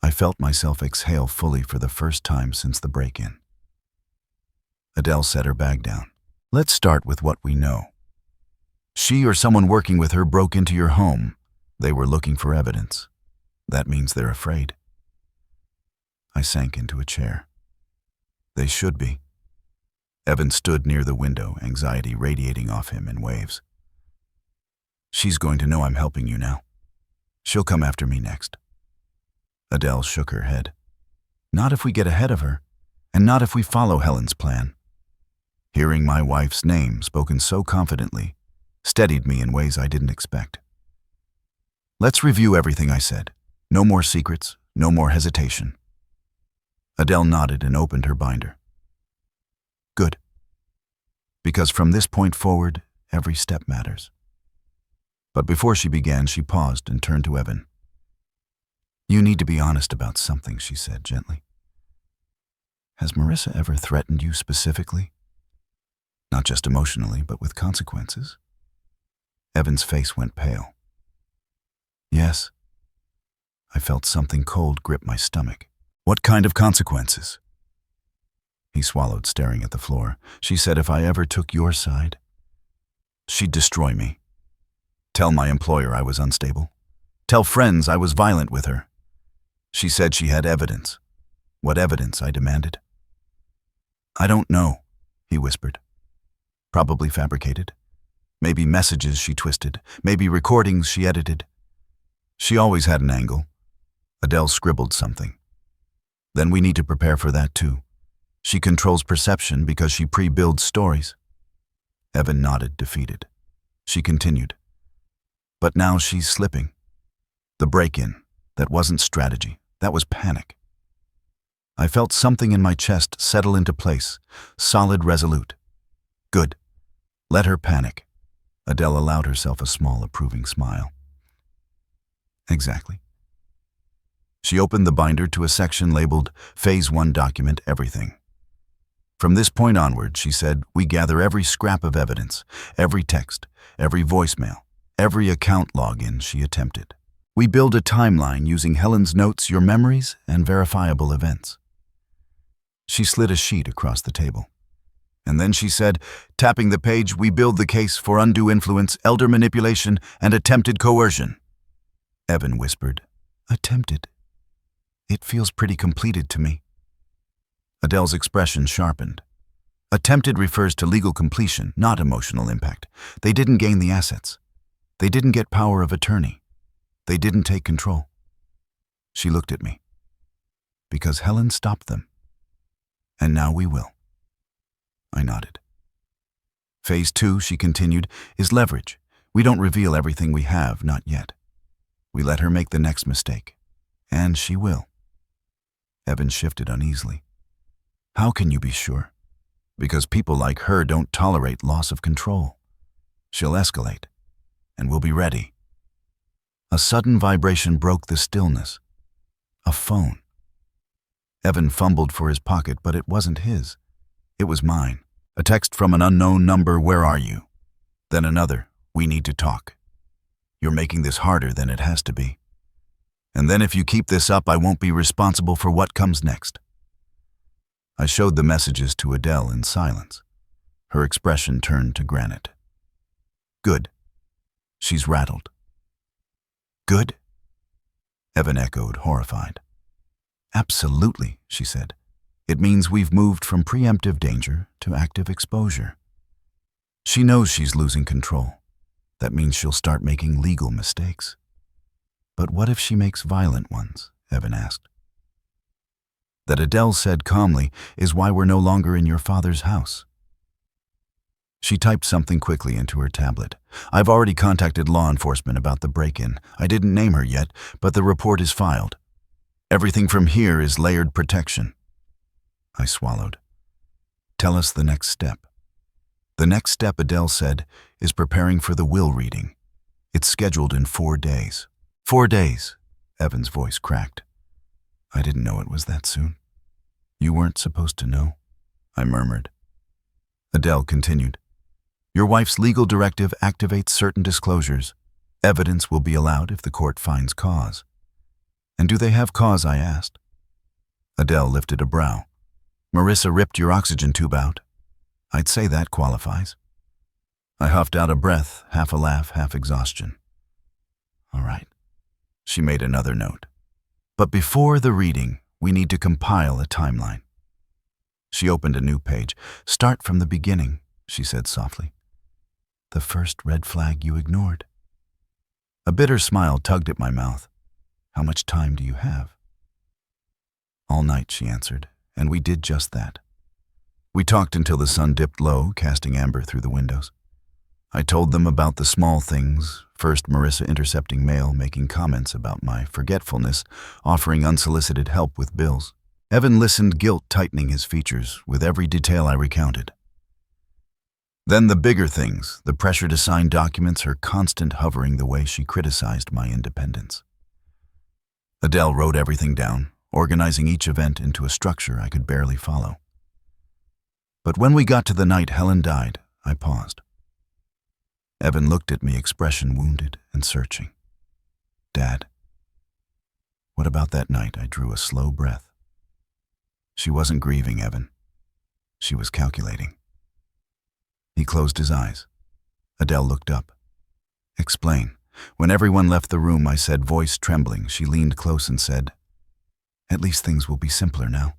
I felt myself exhale fully for the first time since the break-in. Adele set her bag down. Let's start with what we know. She or someone working with her broke into your home. They were looking for evidence. That means they're afraid. I sank into a chair. They should be. Evan stood near the window, anxiety radiating off him in waves. She's going to know I'm helping you now. She'll come after me next. Adele shook her head. Not if we get ahead of her, and not if we follow Helen's plan. Hearing my wife's name spoken so confidently steadied me in ways I didn't expect. Let's review everything I said. No more secrets, no more hesitation. Adele nodded and opened her binder. Good. Because from this point forward, every step matters. But before she began, she paused and turned to Evan. You need to be honest about something, she said gently. Has Marissa ever threatened you specifically? Not just emotionally, but with consequences? Evan's face went pale. Yes. I felt something cold grip my stomach. What kind of consequences? He swallowed, staring at the floor. She said if I ever took your side, she'd destroy me. Tell my employer I was unstable. Tell friends I was violent with her. She said she had evidence. What evidence? I demanded. I don't know, he whispered. Probably fabricated. Maybe messages she twisted. Maybe recordings she edited. She always had an angle. Adele scribbled something. Then we need to prepare for that too. She controls perception because she pre-builds stories. Evan nodded, defeated. She continued. But now she's slipping. The break-in, that wasn't strategy. That was panic. I felt something in my chest settle into place, solid, resolute. Good. Let her panic. Adele allowed herself a small, approving smile. Exactly. She opened the binder to a section labeled Phase 1 Document Everything. From this point onward, she said, we gather every scrap of evidence, every text, every voicemail, every account login she attempted. We build a timeline using Helen's notes, your memories, and verifiable events. She slid a sheet across the table. And then she said, tapping the page, we build the case for undue influence, elder manipulation, and attempted coercion. Evan whispered, attempted. It feels pretty completed to me. Adele's expression sharpened. Attempted refers to legal completion, not emotional impact. They didn't gain the assets. They didn't get power of attorney. They didn't take control. She looked at me. Because Helen stopped them. And now we will. I nodded. Phase 2, she continued, is leverage. We don't reveal everything we have, not yet. We let her make the next mistake. And she will. Evan shifted uneasily. How can you be sure? Because people like her don't tolerate loss of control. She'll escalate, and we'll be ready. A sudden vibration broke the stillness. A phone. Evan fumbled for his pocket, but it wasn't his. It was mine. A text from an unknown number, where are you? Then another, we need to talk. You're making this harder than it has to be. And then if you keep this up, I won't be responsible for what comes next. I showed the messages to Adele in silence. Her expression turned to granite. Good. She's rattled. Good? Evan echoed, horrified. Absolutely, she said. It means we've moved from preemptive danger to active exposure. She knows she's losing control. That means she'll start making legal mistakes. But what if she makes violent ones? Evan asked. That Adele said calmly is why we're no longer in your father's house. She typed something quickly into her tablet. I've already contacted law enforcement about the break-in. I didn't name her yet, but the report is filed. Everything from here is layered protection. I swallowed. Tell us the next step. The next step, Adele said, is preparing for the will reading. It's scheduled in 4 days. 4 days, Evan's voice cracked. I didn't know it was that soon. You weren't supposed to know, I murmured. Adele continued. Your wife's legal directive activates certain disclosures. Evidence will be allowed if the court finds cause. And do they have cause, I asked. Adele lifted a brow. Marissa ripped your oxygen tube out. I'd say that qualifies. I huffed out a breath, half a laugh, half exhaustion. All right. She made another note. But before the reading, we need to compile a timeline. She opened a new page. Start from the beginning, she said softly. The first red flag you ignored. A bitter smile tugged at my mouth. How much time do you have? All night, she answered, and we did just that. We talked until the sun dipped low, casting amber through the windows. I told them about the small things, first Marissa intercepting mail, making comments about my forgetfulness, offering unsolicited help with bills. Evan listened, guilt tightening his features with every detail I recounted. Then the bigger things, the pressure to sign documents, her constant hovering, the way she criticized my independence. Adele wrote everything down, organizing each event into a structure I could barely follow. But when we got to the night Helen died, I paused. Evan looked at me, expression wounded and searching. Dad. What about that night? I drew a slow breath. She wasn't grieving, Evan. She was calculating. He closed his eyes. Adele looked up. Explain. When everyone left the room, I said, voice trembling. She leaned close and said, at least things will be simpler now.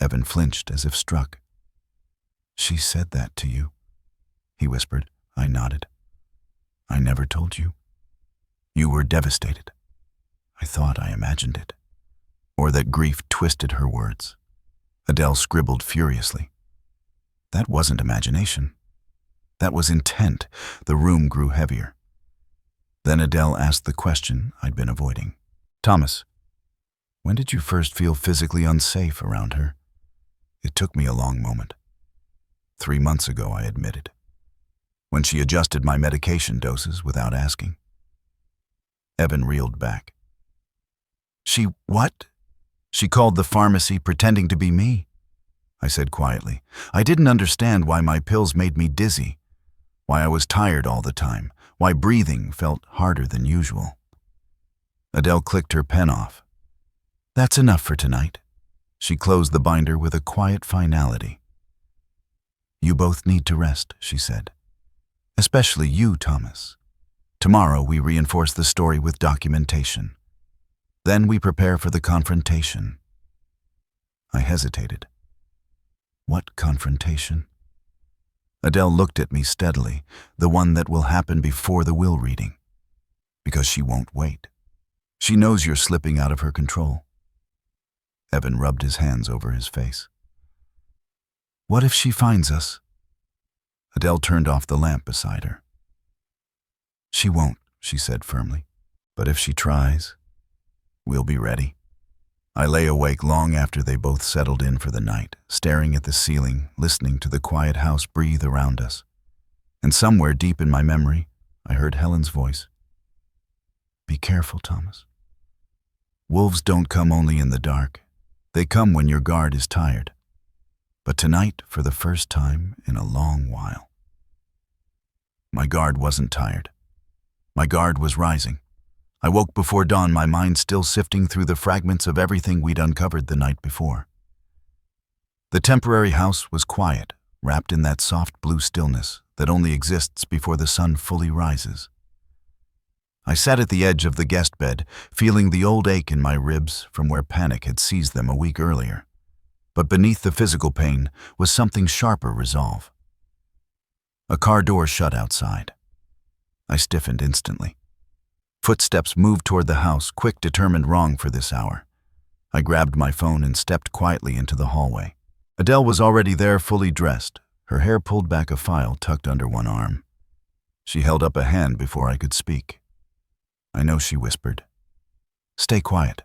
Evan flinched as if struck. She said that to you, he whispered. I nodded. I never told you. You were devastated. I thought I imagined it. Or that grief twisted her words. Adele scribbled furiously. That wasn't imagination. That was intent. The room grew heavier. Then Adele asked the question I'd been avoiding. Thomas, when did you first feel physically unsafe around her? It took me a long moment. 3 months ago, I admitted. When she adjusted my medication doses without asking. Evan reeled back. She what? She called the pharmacy pretending to be me, I said quietly. I didn't understand why my pills made me dizzy, why I was tired all the time, why breathing felt harder than usual. Adele clicked her pen off. That's enough for tonight. She closed the binder with a quiet finality. You both need to rest, she said. Especially you, Thomas. Tomorrow we reinforce the story with documentation. Then we prepare for the confrontation. I hesitated. What confrontation? Adele looked at me steadily, the one that will happen before the will reading. Because she won't wait. She knows you're slipping out of her control. Evan rubbed his hands over his face. What if she finds us? Adele turned off the lamp beside her. She won't, she said firmly. But if she tries, we'll be ready. I lay awake long after they both settled in for the night, staring at the ceiling, listening to the quiet house breathe around us. And somewhere deep in my memory, I heard Helen's voice. Be careful, Thomas. Wolves don't come only in the dark. They come when your guard is tired. But tonight, for the first time in a long while. My guard wasn't tired. My guard was rising. I woke before dawn, my mind still sifting through the fragments of everything we'd uncovered the night before. The temporary house was quiet, wrapped in that soft blue stillness that only exists before the sun fully rises. I sat at the edge of the guest bed, feeling the old ache in my ribs from where panic had seized them a week earlier. But beneath the physical pain was something sharper resolve. A car door shut outside. I stiffened instantly. Footsteps moved toward the house, quick, determined, wrong for this hour. I grabbed my phone and stepped quietly into the hallway. Adele was already there, fully dressed, her hair pulled back, a file tucked under one arm. She held up a hand before I could speak. "I know," she whispered. "Stay quiet."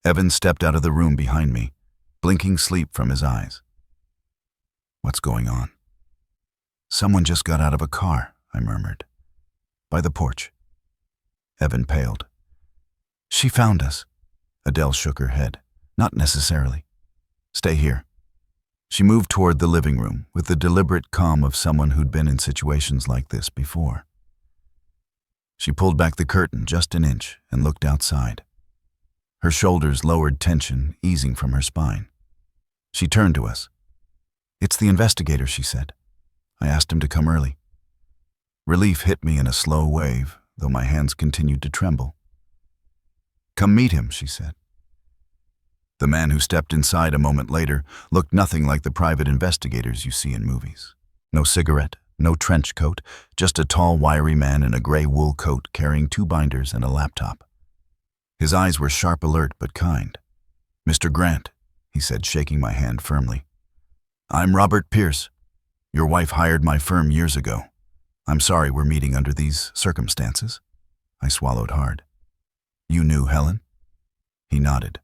Evan stepped out of the room behind me, blinking sleep from his eyes. "What's going on?" "Someone just got out of a car," I murmured. "By the porch." Evan paled. "She found us." Adele shook her head. "Not necessarily. Stay here." She moved toward the living room with the deliberate calm of someone who'd been in situations like this before. She pulled back the curtain just an inch and looked outside. Her shoulders lowered, tension easing from her spine. She turned to us. "It's the investigator," she said. "I asked him to come early." Relief hit me in a slow wave, though my hands continued to tremble. "Come meet him," she said. The man who stepped inside a moment later looked nothing like the private investigators you see in movies. No cigarette, no trench coat, just a tall, wiry man in a gray wool coat carrying 2 binders and a laptop. His eyes were sharp, alert, but kind. "Mr. Grant," he said, shaking my hand firmly. "I'm Robert Pierce. Your wife hired my firm years ago. I'm sorry we're meeting under these circumstances." I swallowed hard. "You knew Helen?" He nodded.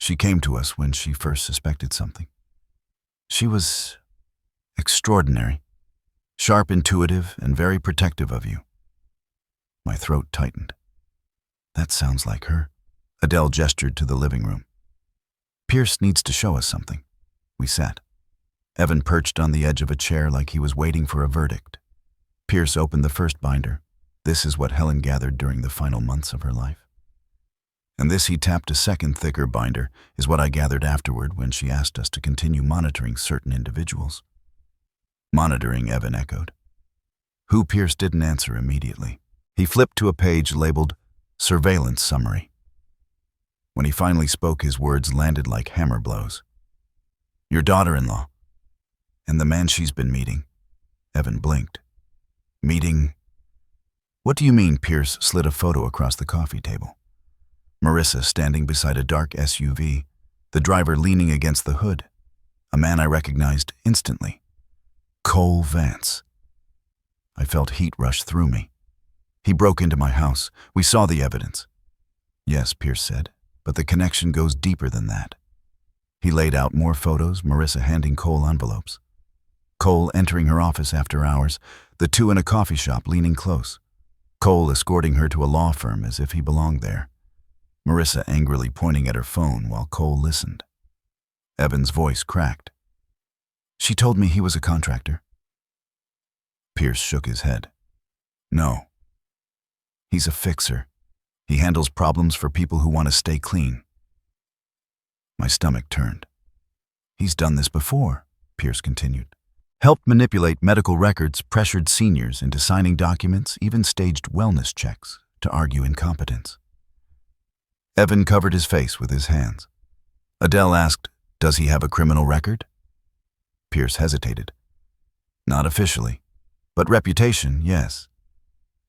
"She came to us when she first suspected something. She was extraordinary, sharp, intuitive, and very protective of you." My throat tightened. "That sounds like her." Adele gestured to the living room. "Pierce needs to show us something." We sat. Evan perched on the edge of a chair like he was waiting for a verdict. Pierce opened the first binder. This is what Helen gathered during the final months of her life. And this, he tapped a second, thicker binder, is what I gathered afterward when she asked us to continue monitoring certain individuals. "Monitoring," Evan echoed. Who? Pierce didn't answer immediately. He flipped to a page labeled Surveillance Summary. When he finally spoke, his words landed like hammer blows. "Your daughter-in-law. And the man she's been meeting." Evan blinked. "Meeting? What do you mean?" Pierce slid a photo across the coffee table. Marissa standing beside a dark SUV, the driver leaning against the hood. A man I recognized instantly. Cole Vance. I felt heat rush through me. "He broke into my house. We saw the evidence." "Yes," Pierce said, "but the connection goes deeper than that." He laid out more photos, Marissa handing Cole envelopes. Cole entering her office after hours, the two in a coffee shop leaning close. Cole escorting her to a law firm as if he belonged there. Marissa angrily pointing at her phone while Cole listened. Evan's voice cracked. "She told me he was a contractor." Pierce shook his head. "No. He's a fixer. He handles problems for people who want to stay clean." My stomach turned. "He's done this before," Pierce continued. "Helped manipulate medical records, pressured seniors into signing documents, even staged wellness checks to argue incompetence." Evan covered his face with his hands. Adele asked, "Does he have a criminal record?" Pierce hesitated. "Not officially, but reputation, yes.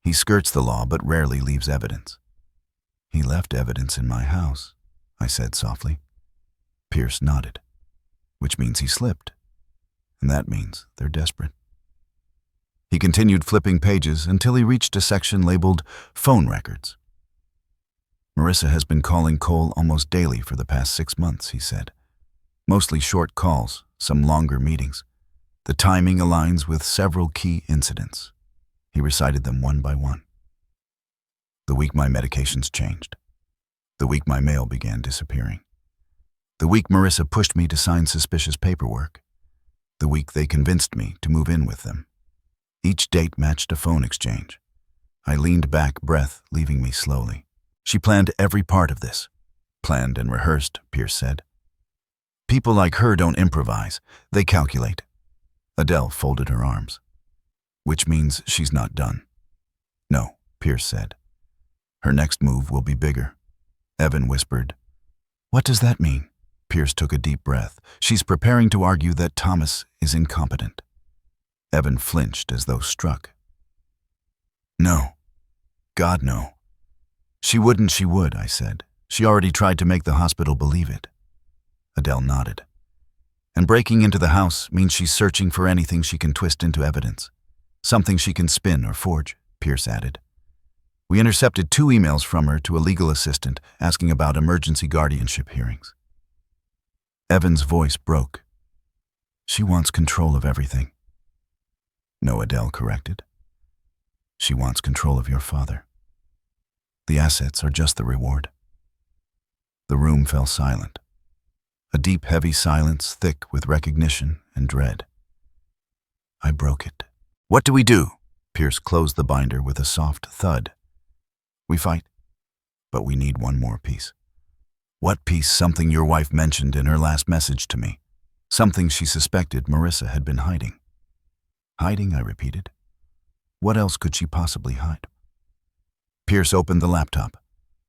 He skirts the law but rarely leaves evidence." "He left evidence in my house," I said softly. Pierce nodded. "Which means he slipped. And that means they're desperate." He continued flipping pages until he reached a section labeled Phone Records. "Marissa has been calling Cole almost daily for the past 6 months," he said. "Mostly short calls, some longer meetings. The timing aligns with several key incidents." He recited them one by one. The week my medications changed. The week my mail began disappearing. The week Marissa pushed me to sign suspicious paperwork. The week they convinced me to move in with them. Each date matched a phone exchange. I leaned back, breath leaving me slowly. "She planned every part of this." "Planned and rehearsed," Pierce said. "People like her don't improvise. They calculate." Adele folded her arms. "Which means she's not done." "No," Pierce said. "Her next move will be bigger." Evan whispered. "What does that mean?" Pierce took a deep breath. "She's preparing to argue that Thomas is incompetent." Evan flinched as though struck. "No. God, no." She would," I said. "She already tried to make the hospital believe it." Adele nodded. And breaking into the house means she's searching for anything she can twist into evidence. Something she can spin or forge, Pierce added. We intercepted 2 emails from her to a legal assistant asking about emergency guardianship hearings. Evan's voice broke. She wants control of everything. No, Adele corrected. She wants control of your father. The assets are just the reward. The room fell silent. A deep, heavy silence, thick with recognition and dread. I broke it. What do we do? Pierce closed the binder with a soft thud. We fight, but we need one more piece. What piece? Something your wife mentioned in her last message to me. Something she suspected Marissa had been hiding. Hiding, I repeated. What else could she possibly hide? Pierce opened the laptop.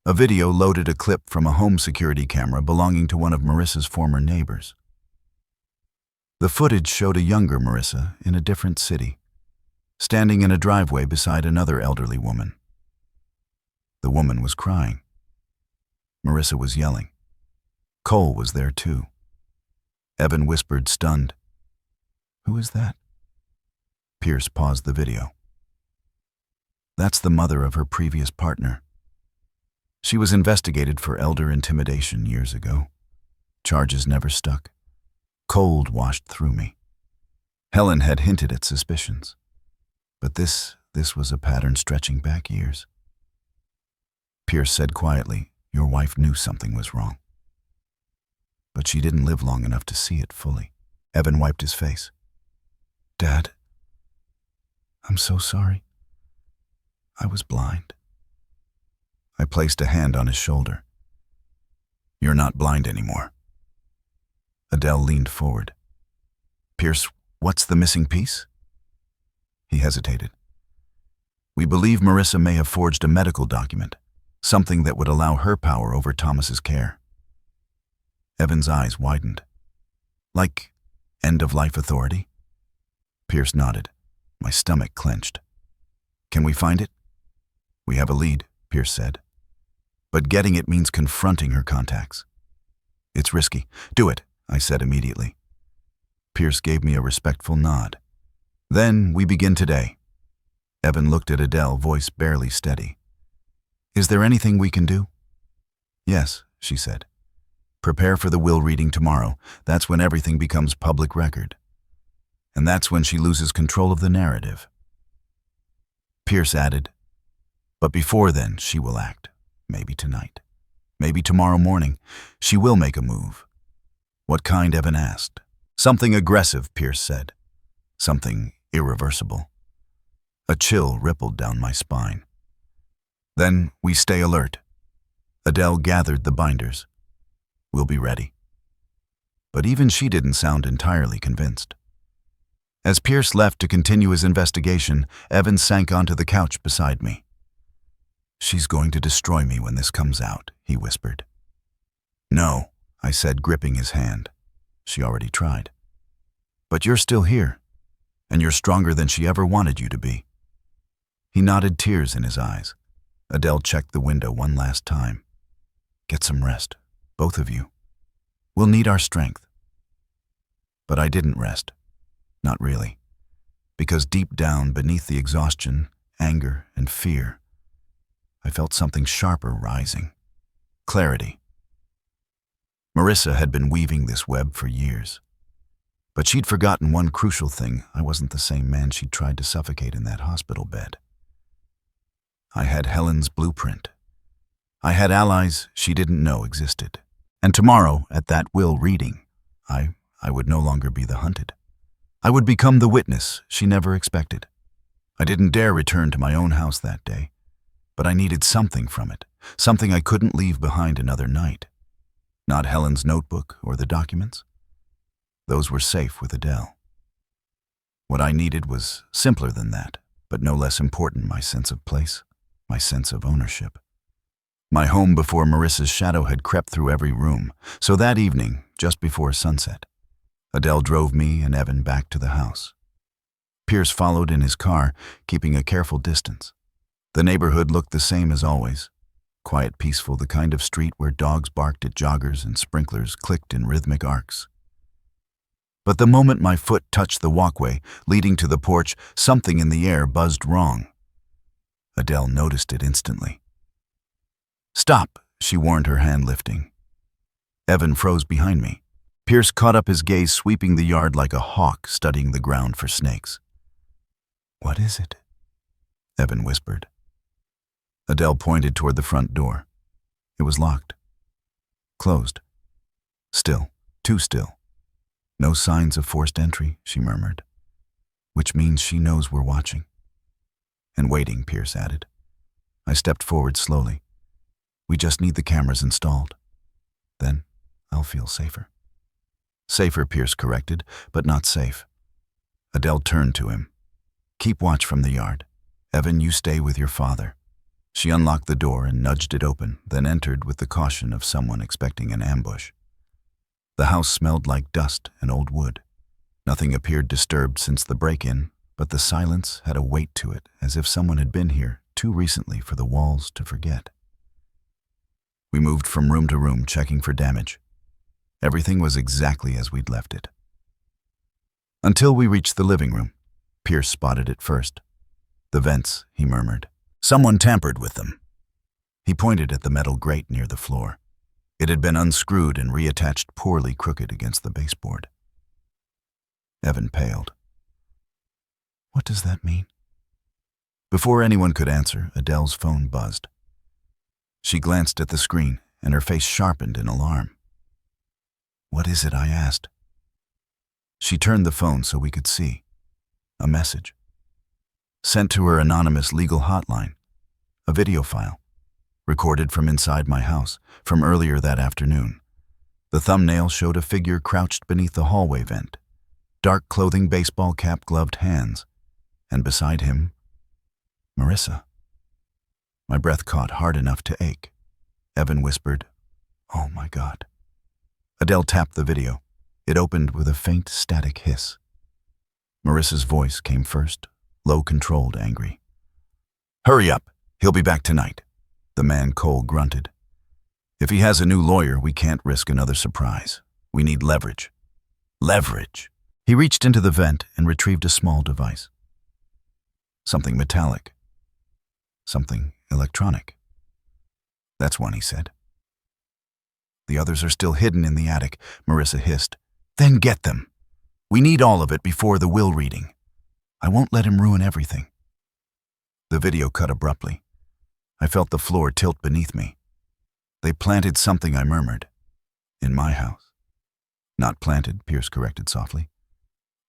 A video loaded a clip from a home security camera belonging to one of Marissa's former neighbors. The footage showed a younger Marissa in a different city, standing in a driveway beside another elderly woman. The woman was crying. Marissa was yelling. Cole was there too. Evan whispered, stunned, "Who is that?" Pierce paused the video. That's the mother of her previous partner. She was investigated for elder intimidation years ago. Charges never stuck. Cold washed through me. Helen had hinted at suspicions. But this was a pattern stretching back years. Pierce said quietly, "Your wife knew something was wrong. But she didn't live long enough to see it fully." Evan wiped his face. "Dad, I'm so sorry. I was blind." I placed a hand on his shoulder. "You're not blind anymore." Adele leaned forward. "Pierce, what's the missing piece?" He hesitated. "We believe Marissa may have forged a medical document, something that would allow her power over Thomas's care." Evan's eyes widened. "Like end-of-life authority?" Pierce nodded. My stomach clenched. "Can we find it?" "We have a lead," Pierce said. "But getting it means confronting her contacts." "It's risky." "Do it," I said immediately. Pierce gave me a respectful nod. "Then we begin today." Evan looked at Adele, voice barely steady. "Is there anything we can do?" "Yes," she said. "Prepare for the will reading tomorrow. That's when everything becomes public record. And that's when she loses control of the narrative." Pierce added, "But before then, she will act. Maybe tonight. Maybe tomorrow morning. She will make a move." "What kind?" Evan asked. "Something aggressive," Pierce said. "Something irreversible." A chill rippled down my spine. "Then we stay alert." Adele gathered the binders. "We'll be ready." But even she didn't sound entirely convinced. As Pierce left to continue his investigation, Evan sank onto the couch beside me. "She's going to destroy me when this comes out," he whispered. "No," I said, gripping his hand. "She already tried. But you're still here, and you're stronger than she ever wanted you to be." He nodded, tears in his eyes. Adele checked the window one last time. "Get some rest, both of you. We'll need our strength." But I didn't rest. Not really. Because deep down, beneath the exhaustion, anger, and fear, I felt something sharper rising. Clarity. Marissa had been weaving this web for years. But she'd forgotten one crucial thing. I wasn't the same man she'd tried to suffocate in that hospital bed. I had Helen's blueprint. I had allies she didn't know existed. And tomorrow, at that will reading, I would no longer be the hunted. I would become the witness she never expected. I didn't dare return to my own house that day, but I needed something from it, something I couldn't leave behind another night. Not Helen's notebook or the documents. Those were safe with Adele. What I needed was simpler than that, but no less important: my sense of place, my sense of ownership. My home before Marissa's shadow had crept through every room, so that evening, just before sunset, Adele drove me and Evan back to the house. Pierce followed in his car, keeping a careful distance. The neighborhood looked the same as always. Quiet, peaceful, the kind of street where dogs barked at joggers and sprinklers clicked in rhythmic arcs. But the moment my foot touched the walkway leading to the porch, something in the air buzzed wrong. Adele noticed it instantly. "Stop," she warned, her hand lifting. Evan froze behind me. Pierce caught up his gaze, sweeping the yard like a hawk studying the ground for snakes. "What is it?" Evan whispered. Adele pointed toward the front door. It was locked. Closed. Still, too still. "No signs of forced entry," she murmured. "Which means she knows we're watching." "And waiting," Pierce added. I stepped forward slowly. "We just need the cameras installed. Then I'll feel safer." "Safer," Pierce corrected, "but not safe." Adele turned to him. "Keep watch from the yard. Evan, you stay with your father." She unlocked the door and nudged it open, then entered with the caution of someone expecting an ambush. The house smelled like dust and old wood. Nothing appeared disturbed since the break-in, but the silence had a weight to it, as if someone had been here too recently for the walls to forget. We moved from room to room, checking for damage. Everything was exactly as we'd left it. Until we reached the living room. Pierce spotted it first. "The vents," he murmured. "Someone tampered with them." He pointed at the metal grate near the floor. It had been unscrewed and reattached poorly crooked against the baseboard. Evan paled. "What does that mean?" Before anyone could answer, Adele's phone buzzed. She glanced at the screen, and her face sharpened in alarm. "What is it?" I asked. She turned the phone so we could see. A message. Sent to her anonymous legal hotline. A video file. Recorded from inside my house, from earlier that afternoon. The thumbnail showed a figure crouched beneath the hallway vent. Dark clothing, baseball cap, gloved hands. And beside him, Marissa. My breath caught hard enough to ache. Evan whispered, "Oh my God." Adele tapped the video. It opened with a faint, static hiss. Marissa's voice came first, low, controlled, angry. "Hurry up. He'll be back tonight." The man Cole grunted. "If he has a new lawyer, we can't risk another surprise. We need leverage." Leverage. He reached into the vent and retrieved a small device. Something metallic. Something electronic. "That's one," he said. "The others are still hidden in the attic," Marissa hissed. "Then get them. We need all of it before the will reading. I won't let him ruin everything." The video cut abruptly. I felt the floor tilt beneath me. "They planted something," I murmured. "In my house." "Not planted," Pierce corrected softly.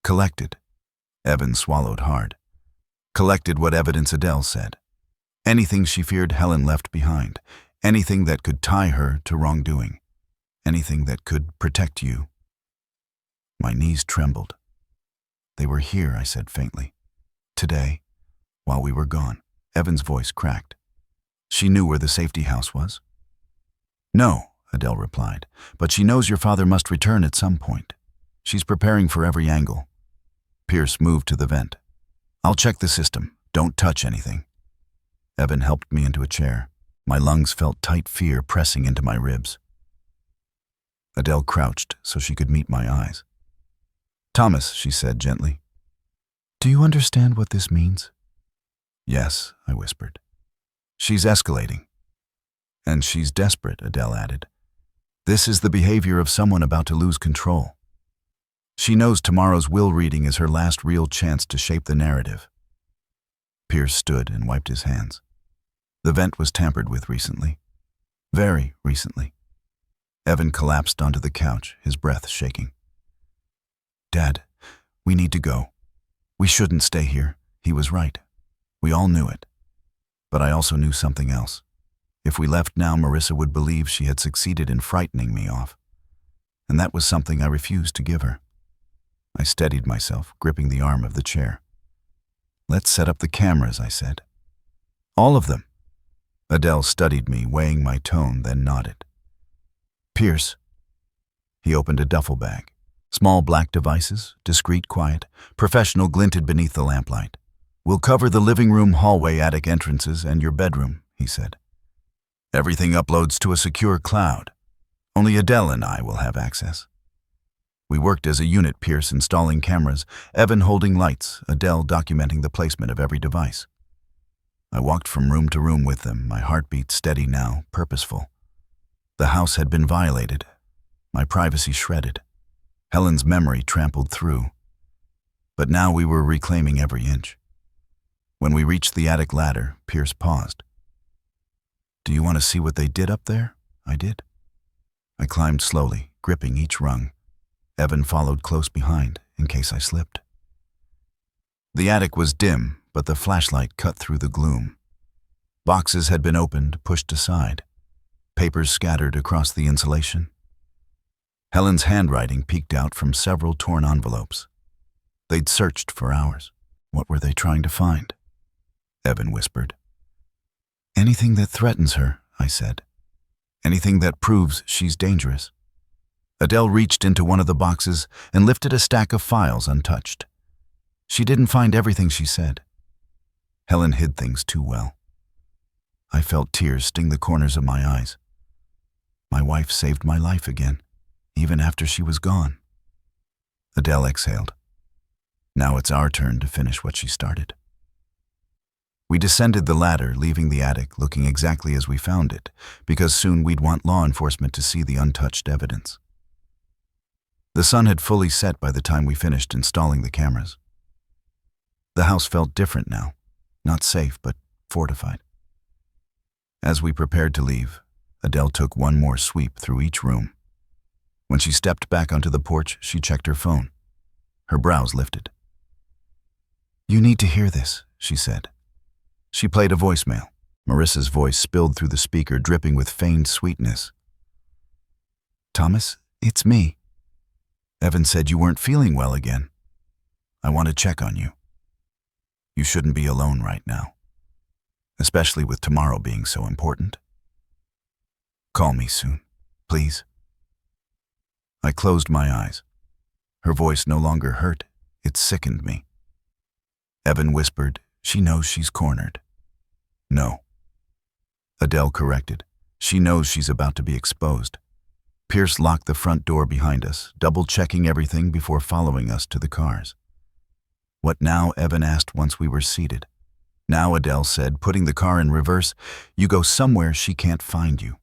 "Collected." Evan swallowed hard. "Collected what evidence Adele said. Anything she feared Helen left behind. Anything that could tie her to wrongdoing. Anything that could protect you." My knees trembled. "They were here," I said faintly. "Today, while we were gone." Evan's voice cracked. "She knew where the safety house was?" "No," Adele replied, "but she knows your father must return at some point. She's preparing for every angle." Pierce moved to the vent. "I'll check the system. Don't touch anything." Evan helped me into a chair. My lungs felt tight fear pressing into my ribs. Adele crouched so she could meet my eyes. "Thomas," she said gently. "Do you understand what this means?" "Yes," I whispered. "She's escalating." "And she's desperate," Adele added. "This is the behavior of someone about to lose control. She knows tomorrow's will reading is her last real chance to shape the narrative." Pierce stood and wiped his hands. "The vent was tampered with recently. Very recently." Evan collapsed onto the couch, his breath shaking. "Dad, we need to go. We shouldn't stay here." He was right. We all knew it. But I also knew something else. If we left now, Marissa would believe she had succeeded in frightening me off. And that was something I refused to give her. I steadied myself, gripping the arm of the chair. "Let's set up the cameras," I said. "All of them." Adele studied me, weighing my tone, then nodded. "Pierce." He opened a duffel bag. Small black devices, discreet, quiet, professional, glinted beneath the lamplight. "We'll cover the living room, hallway, attic entrances, and your bedroom," he said. "Everything uploads to a secure cloud. Only Adele and I will have access." We worked as a unit, Pierce installing cameras, Evan holding lights, Adele documenting the placement of every device. I walked from room to room with them, my heartbeat steady now, purposeful. The house had been violated, my privacy shredded, Helen's memory trampled through. But now we were reclaiming every inch. When we reached the attic ladder, Pierce paused. "Do you want to see what they did up there?" I did. I climbed slowly, gripping each rung. Evan followed close behind, in case I slipped. The attic was dim, but the flashlight cut through the gloom. Boxes had been opened, pushed aside. Papers scattered across the insulation. Helen's handwriting peeked out from several torn envelopes. They'd searched for hours. What were they trying to find? Evan whispered. "Anything that threatens her," I said. "Anything that proves she's dangerous." Adele reached into one of the boxes and lifted a stack of files untouched. She didn't find everything she said. Helen hid things too well. I felt tears sting the corners of my eyes. My wife saved my life again, even after she was gone. Adele exhaled. Now it's our turn to finish what she started. We descended the ladder, leaving the attic looking exactly as we found it, because soon we'd want law enforcement to see the untouched evidence. The sun had fully set by the time we finished installing the cameras. The house felt different now, not safe, but fortified. As we prepared to leave, Adele took one more sweep through each room. When she stepped back onto the porch, she checked her phone. Her brows lifted. "You need to hear this," she said. She played a voicemail. Marissa's voice spilled through the speaker, dripping with feigned sweetness. "Thomas, it's me. Evan said you weren't feeling well again. I want to check on you. You shouldn't be alone right now, especially with tomorrow being so important. Call me soon, please." I closed my eyes. Her voice no longer hurt, it sickened me. Evan whispered, "She knows she's cornered." "No." Adele corrected, "She knows she's about to be exposed." Pierce locked the front door behind us, double-checking everything before following us to the cars. "What now?" Evan asked once we were seated. "Now," Adele said, putting the car in reverse, "you go somewhere she can't find you,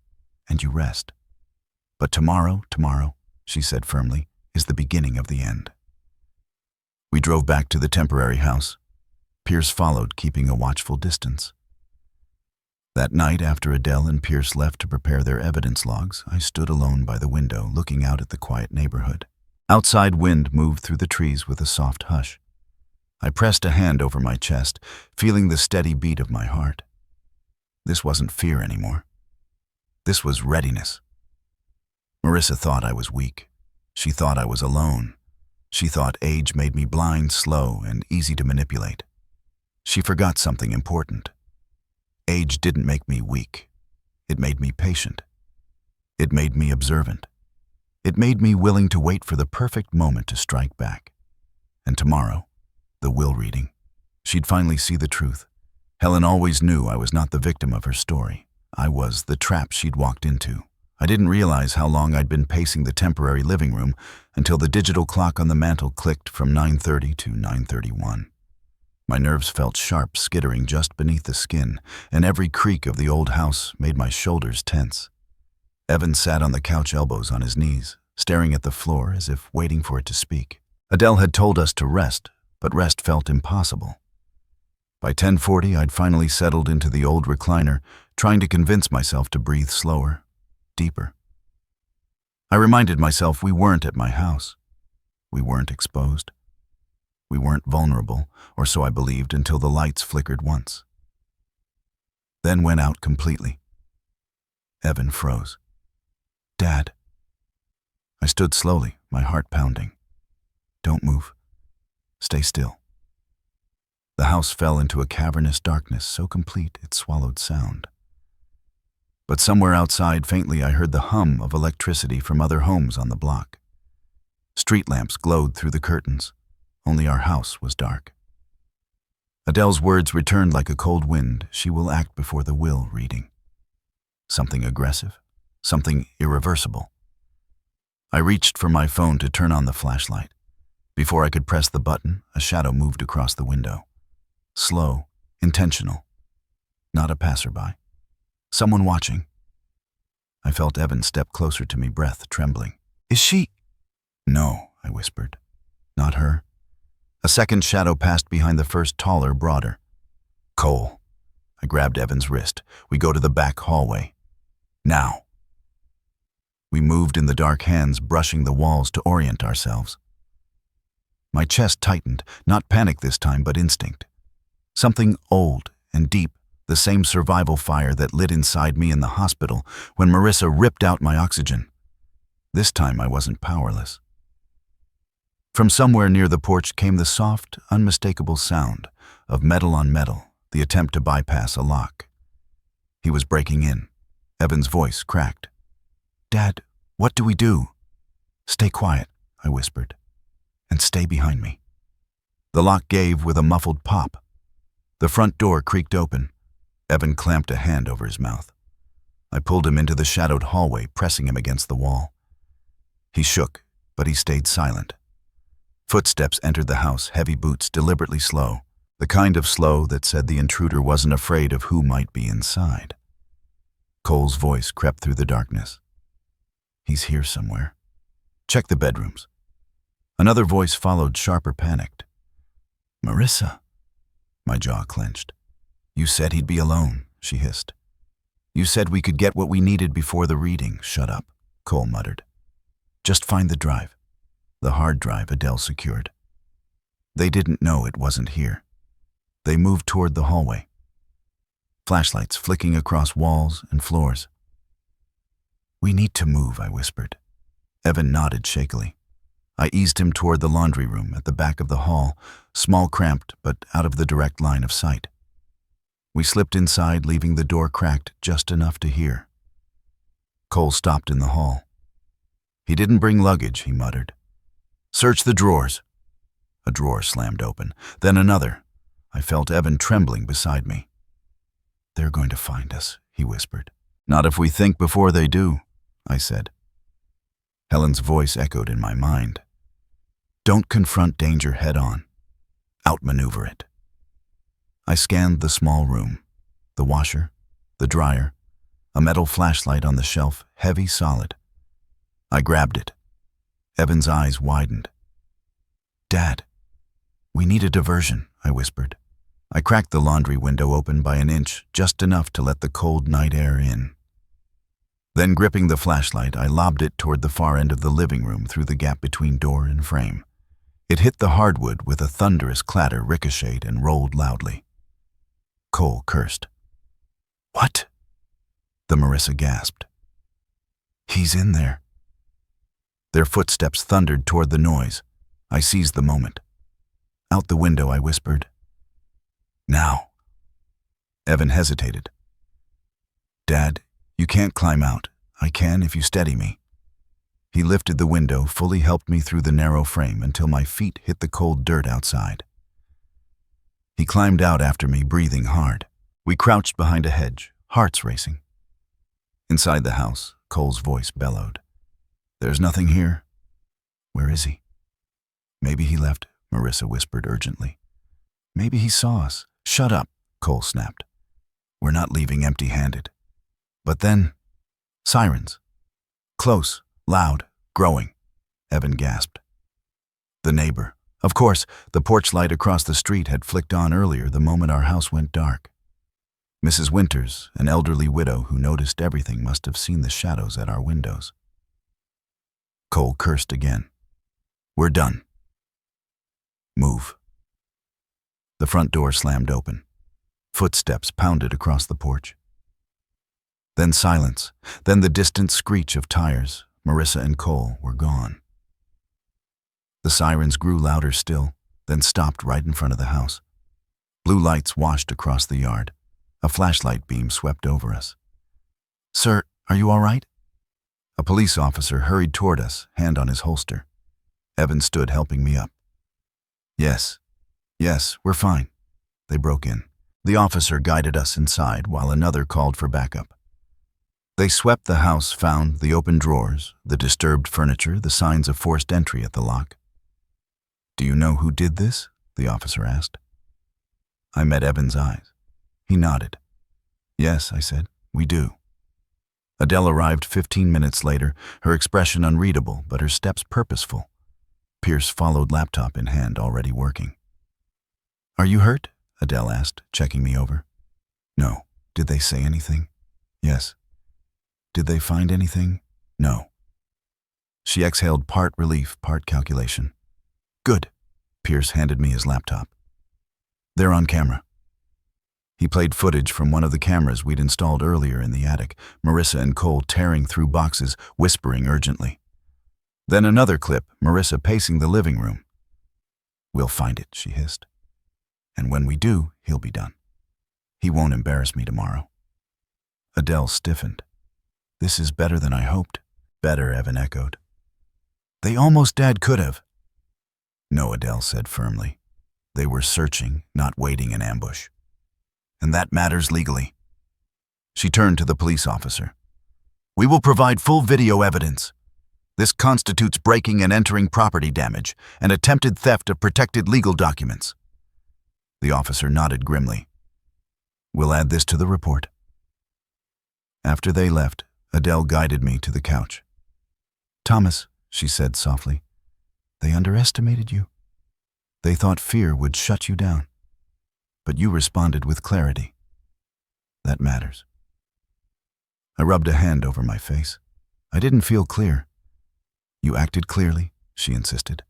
and you rest. But tomorrow, she said firmly, is the beginning of the end." We drove back to the temporary house. Pierce followed, keeping a watchful distance. That night, after Adele and Pierce left to prepare their evidence logs, I stood alone by the window, looking out at the quiet neighborhood. Outside wind moved through the trees with a soft hush. I pressed a hand over my chest, feeling the steady beat of my heart. This wasn't fear anymore. This was readiness. Marissa thought I was weak. She thought I was alone. She thought age made me blind, slow, and easy to manipulate. She forgot something important. Age didn't make me weak. It made me patient. It made me observant. It made me willing to wait for the perfect moment to strike back. And tomorrow, the will reading, she'd finally see the truth. Helen always knew I was not the victim of her story. I was the trap she'd walked into. I didn't realize how long I'd been pacing the temporary living room until the digital clock on the mantel clicked from 9:30 to 9:31. My nerves felt sharp, skittering just beneath the skin, and every creak of the old house made my shoulders tense. Evan sat on the couch, elbows on his knees, staring at the floor as if waiting for it to speak. Adele had told us to rest, but rest felt impossible. By 10:40, I'd finally settled into the old recliner, trying to convince myself to breathe slower, deeper. I reminded myself we weren't at my house. We weren't exposed. We weren't vulnerable, or so I believed until the lights flickered once. Then went out completely. Evan froze. "Dad." I stood slowly, my heart pounding. "Don't move. Stay still." The house fell into a cavernous darkness so complete it swallowed sound. But somewhere outside, faintly, I heard the hum of electricity from other homes on the block. Street lamps glowed through the curtains. Only our house was dark. Adele's words returned like a cold wind. She will act before the will reading. Something aggressive, something irreversible. I reached for my phone to turn on the flashlight. Before I could press the button, a shadow moved across the window. Slow, intentional. Not a passerby. Someone watching. I felt Evan step closer to me, breath trembling. "Is she?" "No," I whispered. "Not her." A second shadow passed behind the first, taller, broader. "Cole." I grabbed Evan's wrist. "We go to the back hallway. Now." We moved in the dark, hands brushing the walls to orient ourselves. My chest tightened, not panic this time, but instinct. Something old and deep, the same survival fire that lit inside me in the hospital when Marissa ripped out my oxygen. This time I wasn't powerless. From somewhere near the porch came the soft, unmistakable sound of metal on metal, the attempt to bypass a lock. He was breaking in. Evan's voice cracked. "Dad, what do we do?" "Stay quiet," I whispered, "and stay behind me." The lock gave with a muffled pop. The front door creaked open. Evan clamped a hand over his mouth. I pulled him into the shadowed hallway, pressing him against the wall. He shook, but he stayed silent. Footsteps entered the house, heavy boots, deliberately slow, the kind of slow that said the intruder wasn't afraid of who might be inside. Cole's voice crept through the darkness. "He's here somewhere. Check the bedrooms." Another voice followed, sharper, panicked. "Marissa." My jaw clenched. "You said he'd be alone," she hissed. "You said we could get what we needed before the reading." "Shut up," Cole muttered. "Just find the drive." The hard drive Adele secured. They didn't know it wasn't here. They moved toward the hallway. Flashlights flicking across walls and floors. "We need to move," I whispered. Evan nodded shakily. I eased him toward the laundry room at the back of the hall, small, cramped, but out of the direct line of sight. We slipped inside, leaving the door cracked just enough to hear. Cole stopped in the hall. "He didn't bring luggage," he muttered. "Search the drawers." A drawer slammed open, then another. I felt Evan trembling beside me. "They're going to find us," he whispered. "Not if we think before they do," I said. Helen's voice echoed in my mind. "Don't confront danger head on. Outmaneuver it." I scanned the small room, the washer, the dryer, a metal flashlight on the shelf, heavy, solid. I grabbed it. Evan's eyes widened. "Dad, we need a diversion," I whispered. I cracked the laundry window open by an inch, just enough to let the cold night air in. Then, gripping the flashlight, I lobbed it toward the far end of the living room through the gap between door and frame. It hit the hardwood with a thunderous clatter, ricocheted, and rolled loudly. Cole cursed. "What?" The Marissa gasped. "He's in there." Their footsteps thundered toward the noise. I seized the moment. Out the window, I whispered, "Now." Evan hesitated. "Dad, you can't climb out. I can if you steady me." He lifted the window, fully helped me through the narrow frame until my feet hit the cold dirt outside. He climbed out after me, breathing hard. We crouched behind a hedge, hearts racing. Inside the house, Cole's voice bellowed. "There's nothing here." "Where is he?" "Maybe he left," Marissa whispered urgently. "Maybe he saw us." "Shut up," Cole snapped. "We're not leaving empty-handed." But then, sirens. Close, loud, growing. Evan gasped. The neighbor. Of course, the porch light across the street had flicked on earlier, the moment our house went dark. Mrs. Winters, an elderly widow who noticed everything, must have seen the shadows at our windows. Cole cursed again. "We're done. Move." The front door slammed open. Footsteps pounded across the porch. Then silence, then the distant screech of tires. Marissa and Cole were gone. The sirens grew louder still, then stopped right in front of the house. Blue lights washed across the yard. A flashlight beam swept over us. "Sir, are you all right?" A police officer hurried toward us, hand on his holster. Evan stood helping me up. Yes, we're fine." They broke in. The officer guided us inside while another called for backup. They swept the house, found the open drawers, the disturbed furniture, the signs of forced entry at the lock. "Do you know who did this?" the officer asked. I met Evan's eyes. He nodded. "Yes," I said, "we do." Adele arrived 15 minutes later, her expression unreadable, but her steps purposeful. Pierce followed, laptop in hand, already working. "Are you hurt?" Adele asked, checking me over. "No." "Did they say anything?" "Yes." "Did they find anything?" "No." She exhaled, part relief, part calculation. "Good." Pierce handed me his laptop. "They're on camera." He played footage from one of the cameras we'd installed earlier in the attic, Marissa and Cole tearing through boxes, whispering urgently. Then another clip, Marissa pacing the living room. "We'll find it," she hissed. "And when we do, he'll be done. He won't embarrass me tomorrow." Adele stiffened. "This is better than I hoped." "Better," Evan echoed. "They almost Dad could have." "No," Adele said firmly. "They were searching, not waiting in ambush. And that matters legally." She turned to the police officer. "We will provide full video evidence. This constitutes breaking and entering property damage and attempted theft of protected legal documents." The officer nodded grimly. "We'll add this to the report." After they left, Adele guided me to the couch. "Thomas," she said softly, "they underestimated you. They thought fear would shut you down. But you responded with clarity. That matters." I rubbed a hand over my face. I didn't feel clear. "You acted clearly," she insisted.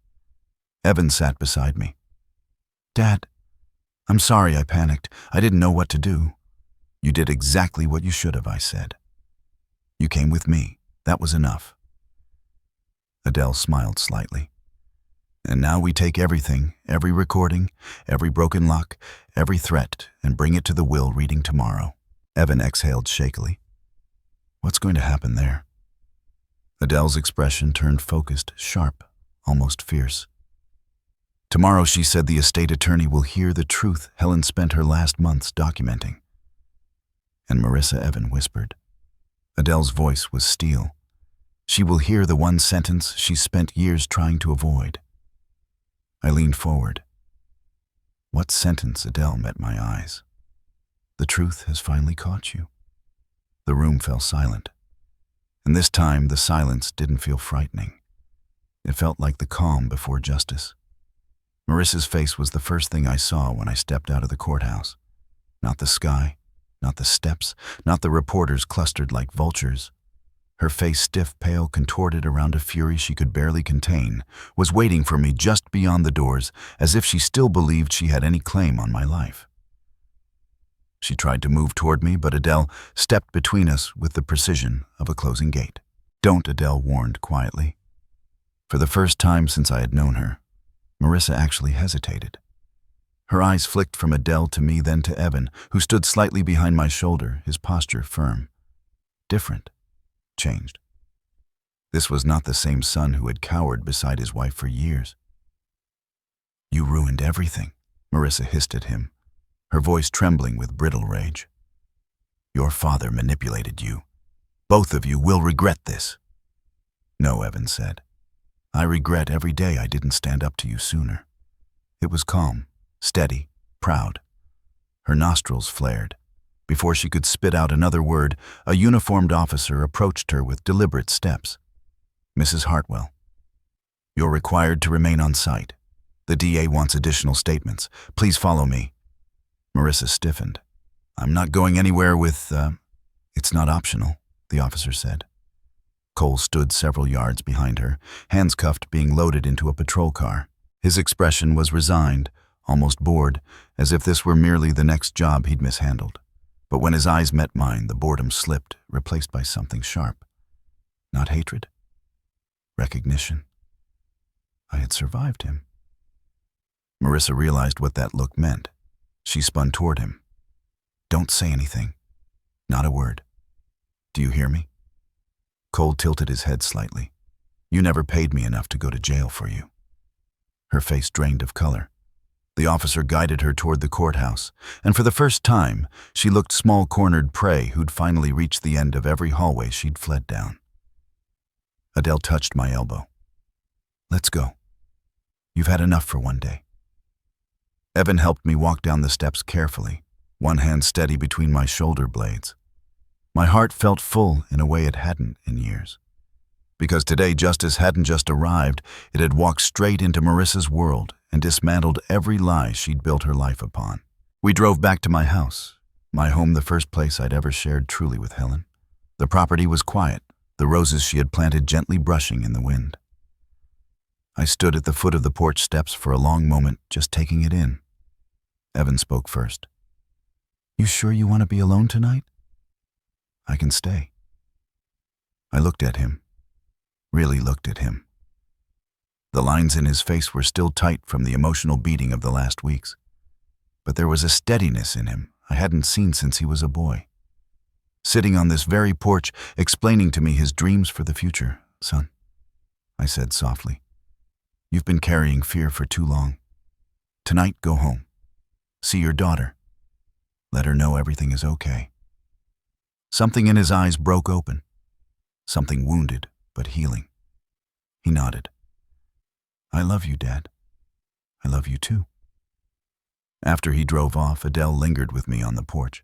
Evan sat beside me. "Dad, I'm sorry I panicked. I didn't know what to do." "You did exactly what you should have," I said. "You came with me. That was enough." Adele smiled slightly. "And now we take everything, every recording, every broken lock, every threat, and bring it to the will reading tomorrow." Evan exhaled shakily. "What's going to happen there?" Adele's expression turned focused, sharp, almost fierce. "Tomorrow," she said, "the estate attorney will hear the truth Helen spent her last months documenting." And Marissa, Evan whispered. Adele's voice was steel. "She will hear the one sentence she spent years trying to avoid." I leaned forward. "What sentence?" Adele met my eyes. "The truth has finally caught you." The room fell silent. And this time, the silence didn't feel frightening. It felt like the calm before justice. Marissa's face was the first thing I saw when I stepped out of the courthouse. Not the sky, not the steps, not the reporters clustered like vultures. Her face, stiff, pale, contorted around a fury she could barely contain, was waiting for me just beyond the doors, as if she still believed she had any claim on my life. She tried to move toward me, but Adele stepped between us with the precision of a closing gate. "Don't," Adele warned quietly. For the first time since I had known her, Marissa actually hesitated. Her eyes flicked from Adele to me, then to Evan, who stood slightly behind my shoulder, his posture firm. Different. Changed. This was not the same son who had cowered beside his wife for years. "You ruined everything," Marissa hissed at him, her voice trembling with brittle rage. "Your father manipulated you. Both of you will regret this." "No," Evan said. "I regret every day I didn't stand up to you sooner." It was calm, steady, proud. Her nostrils flared. Before she could spit out another word, a uniformed officer approached her with deliberate steps. "Mrs. Hartwell, you're required to remain on site. The DA wants additional statements. Please follow me." Marissa stiffened. "I'm not going anywhere with, It's not optional," the officer said. Cole stood several yards behind her, hands cuffed, being loaded into a patrol car. His expression was resigned, almost bored, as if this were merely the next job he'd mishandled. But when his eyes met mine, the boredom slipped, replaced by something sharp. Not hatred. Recognition. I had survived him. Marissa realized what that look meant. She spun toward him. "Don't say anything. Not a word. Do you hear me?" Cole tilted his head slightly. "You never paid me enough to go to jail for you." Her face drained of color. The officer guided her toward the courthouse, and for the first time, she looked small-cornered prey who'd finally reached the end of every hallway she'd fled down. Adele touched my elbow. "Let's go. You've had enough for one day." Evan helped me walk down the steps carefully, one hand steady between my shoulder blades. My heart felt full in a way it hadn't in years. Because today justice hadn't just arrived, it had walked straight into Marissa's world and dismantled every lie she'd built her life upon. We drove back to my house, my home, the first place I'd ever shared truly with Helen. The property was quiet, the roses she had planted gently brushing in the wind. I stood at the foot of the porch steps for a long moment, just taking it in. Evan spoke first. "You sure you want to be alone tonight?" "I can stay." I looked at him, really looked at him. The lines in his face were still tight from the emotional beating of the last weeks, but there was a steadiness in him I hadn't seen since he was a boy. Sitting on this very porch, explaining to me his dreams for the future. "Son," I said softly, "you've been carrying fear for too long. Tonight, go home. See your daughter. Let her know everything is okay." Something in his eyes broke open. Something wounded, but healing. He nodded. "I love you, Dad. I love you too." After he drove off, Adele lingered with me on the porch.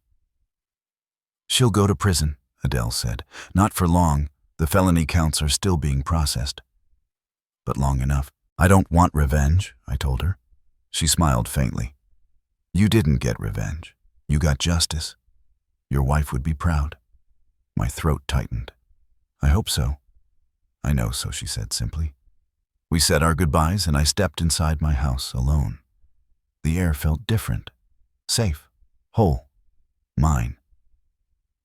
"She'll go to prison," Adele said. "Not for long. The felony counts are still being processed. But long enough." "I don't want revenge," I told her. She smiled faintly. "You didn't get revenge. You got justice. Your wife would be proud." My throat tightened. "I hope so." "I know so," she said simply. We said our goodbyes and I stepped inside my house alone. The air felt different, safe, whole, mine.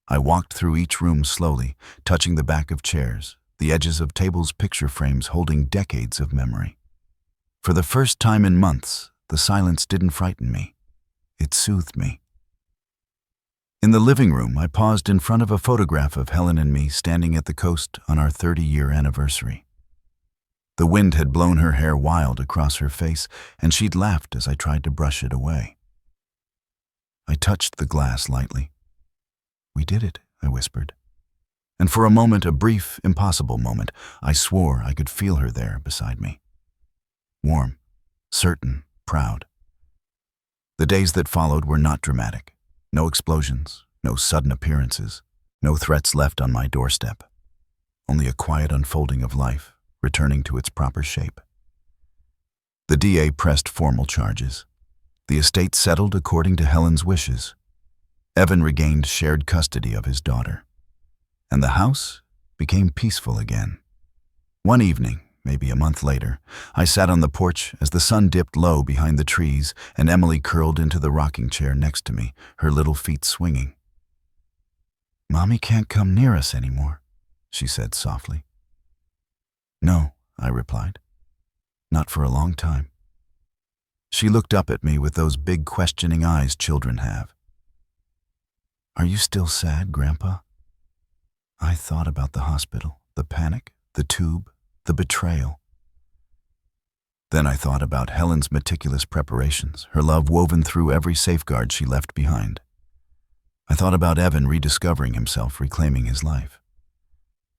I walked through each room slowly, touching the back of chairs, the edges of tables' picture frames holding decades of memory. For the first time in months, the silence didn't frighten me. It soothed me. In the living room, I paused in front of a photograph of Helen and me standing at the coast on our 30-year anniversary. The wind had blown her hair wild across her face, and she'd laughed as I tried to brush it away. I touched the glass lightly. "We did it," I whispered. And for a moment, a brief, impossible moment, I swore I could feel her there beside me. Warm, certain, proud. The days that followed were not dramatic. No explosions, no sudden appearances, no threats left on my doorstep. Only a quiet unfolding of life, returning to its proper shape. The DA pressed formal charges. The estate settled according to Helen's wishes. Evan regained shared custody of his daughter. And the house became peaceful again. One evening, maybe a month later, I sat on the porch as the sun dipped low behind the trees and Emily curled into the rocking chair next to me, her little feet swinging. "Mommy can't come near us anymore," she said softly. "No," I replied. "Not for a long time." She looked up at me with those big questioning eyes children have. "Are you still sad, Grandpa?" I thought about the hospital, the panic, the tube, the betrayal. Then I thought about Helen's meticulous preparations, her love woven through every safeguard she left behind. I thought about Evan rediscovering himself, reclaiming his life.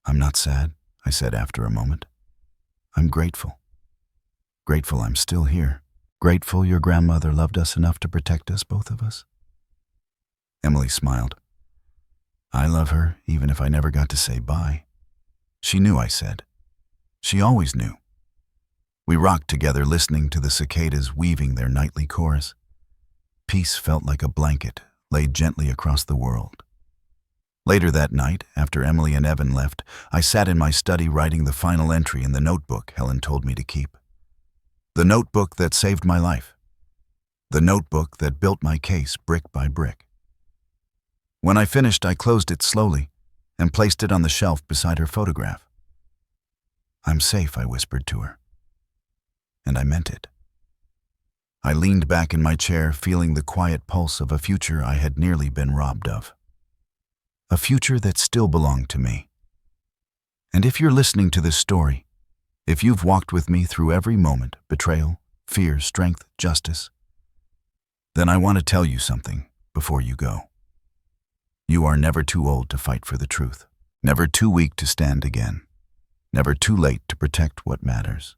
"I'm not sad," I said after a moment. "I'm grateful. Grateful I'm still here. Grateful your grandmother loved us enough to protect us, both of us." Emily smiled. "I love her, even if I never got to say bye." She knew, I said. She always knew. We rocked together, listening to the cicadas weaving their nightly chorus. Peace felt like a blanket laid gently across the world. Later that night, after Emily and Evan left, I sat in my study writing the final entry in the notebook Helen told me to keep. The notebook that saved my life. The notebook that built my case brick by brick. When I finished, I closed it slowly and placed it on the shelf beside her photograph. "I'm safe," I whispered to her. And I meant it. I leaned back in my chair, feeling the quiet pulse of a future I had nearly been robbed of. A future that still belonged to me. And if you're listening to this story, if you've walked with me through every moment, betrayal, fear, strength, justice, Then I want to tell you something before you go. You are never too old to fight for the truth, never too weak to stand again, never too late to protect what matters.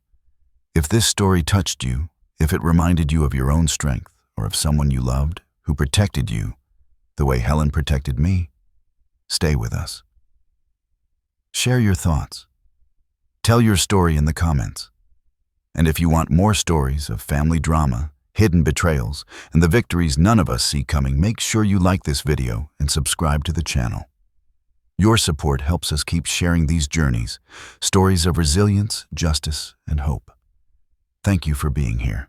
If this story touched you, if it reminded you of your own strength or of someone you loved who protected you the way Helen protected me, stay with us. Share your thoughts. Tell your story in the comments. And if you want more stories of family drama, hidden betrayals, and the victories none of us see coming, make sure you like this video and subscribe to the channel. Your support helps us keep sharing these journeys, stories of resilience, justice, and hope. Thank you for being here.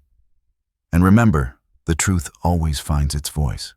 And remember, the truth always finds its voice.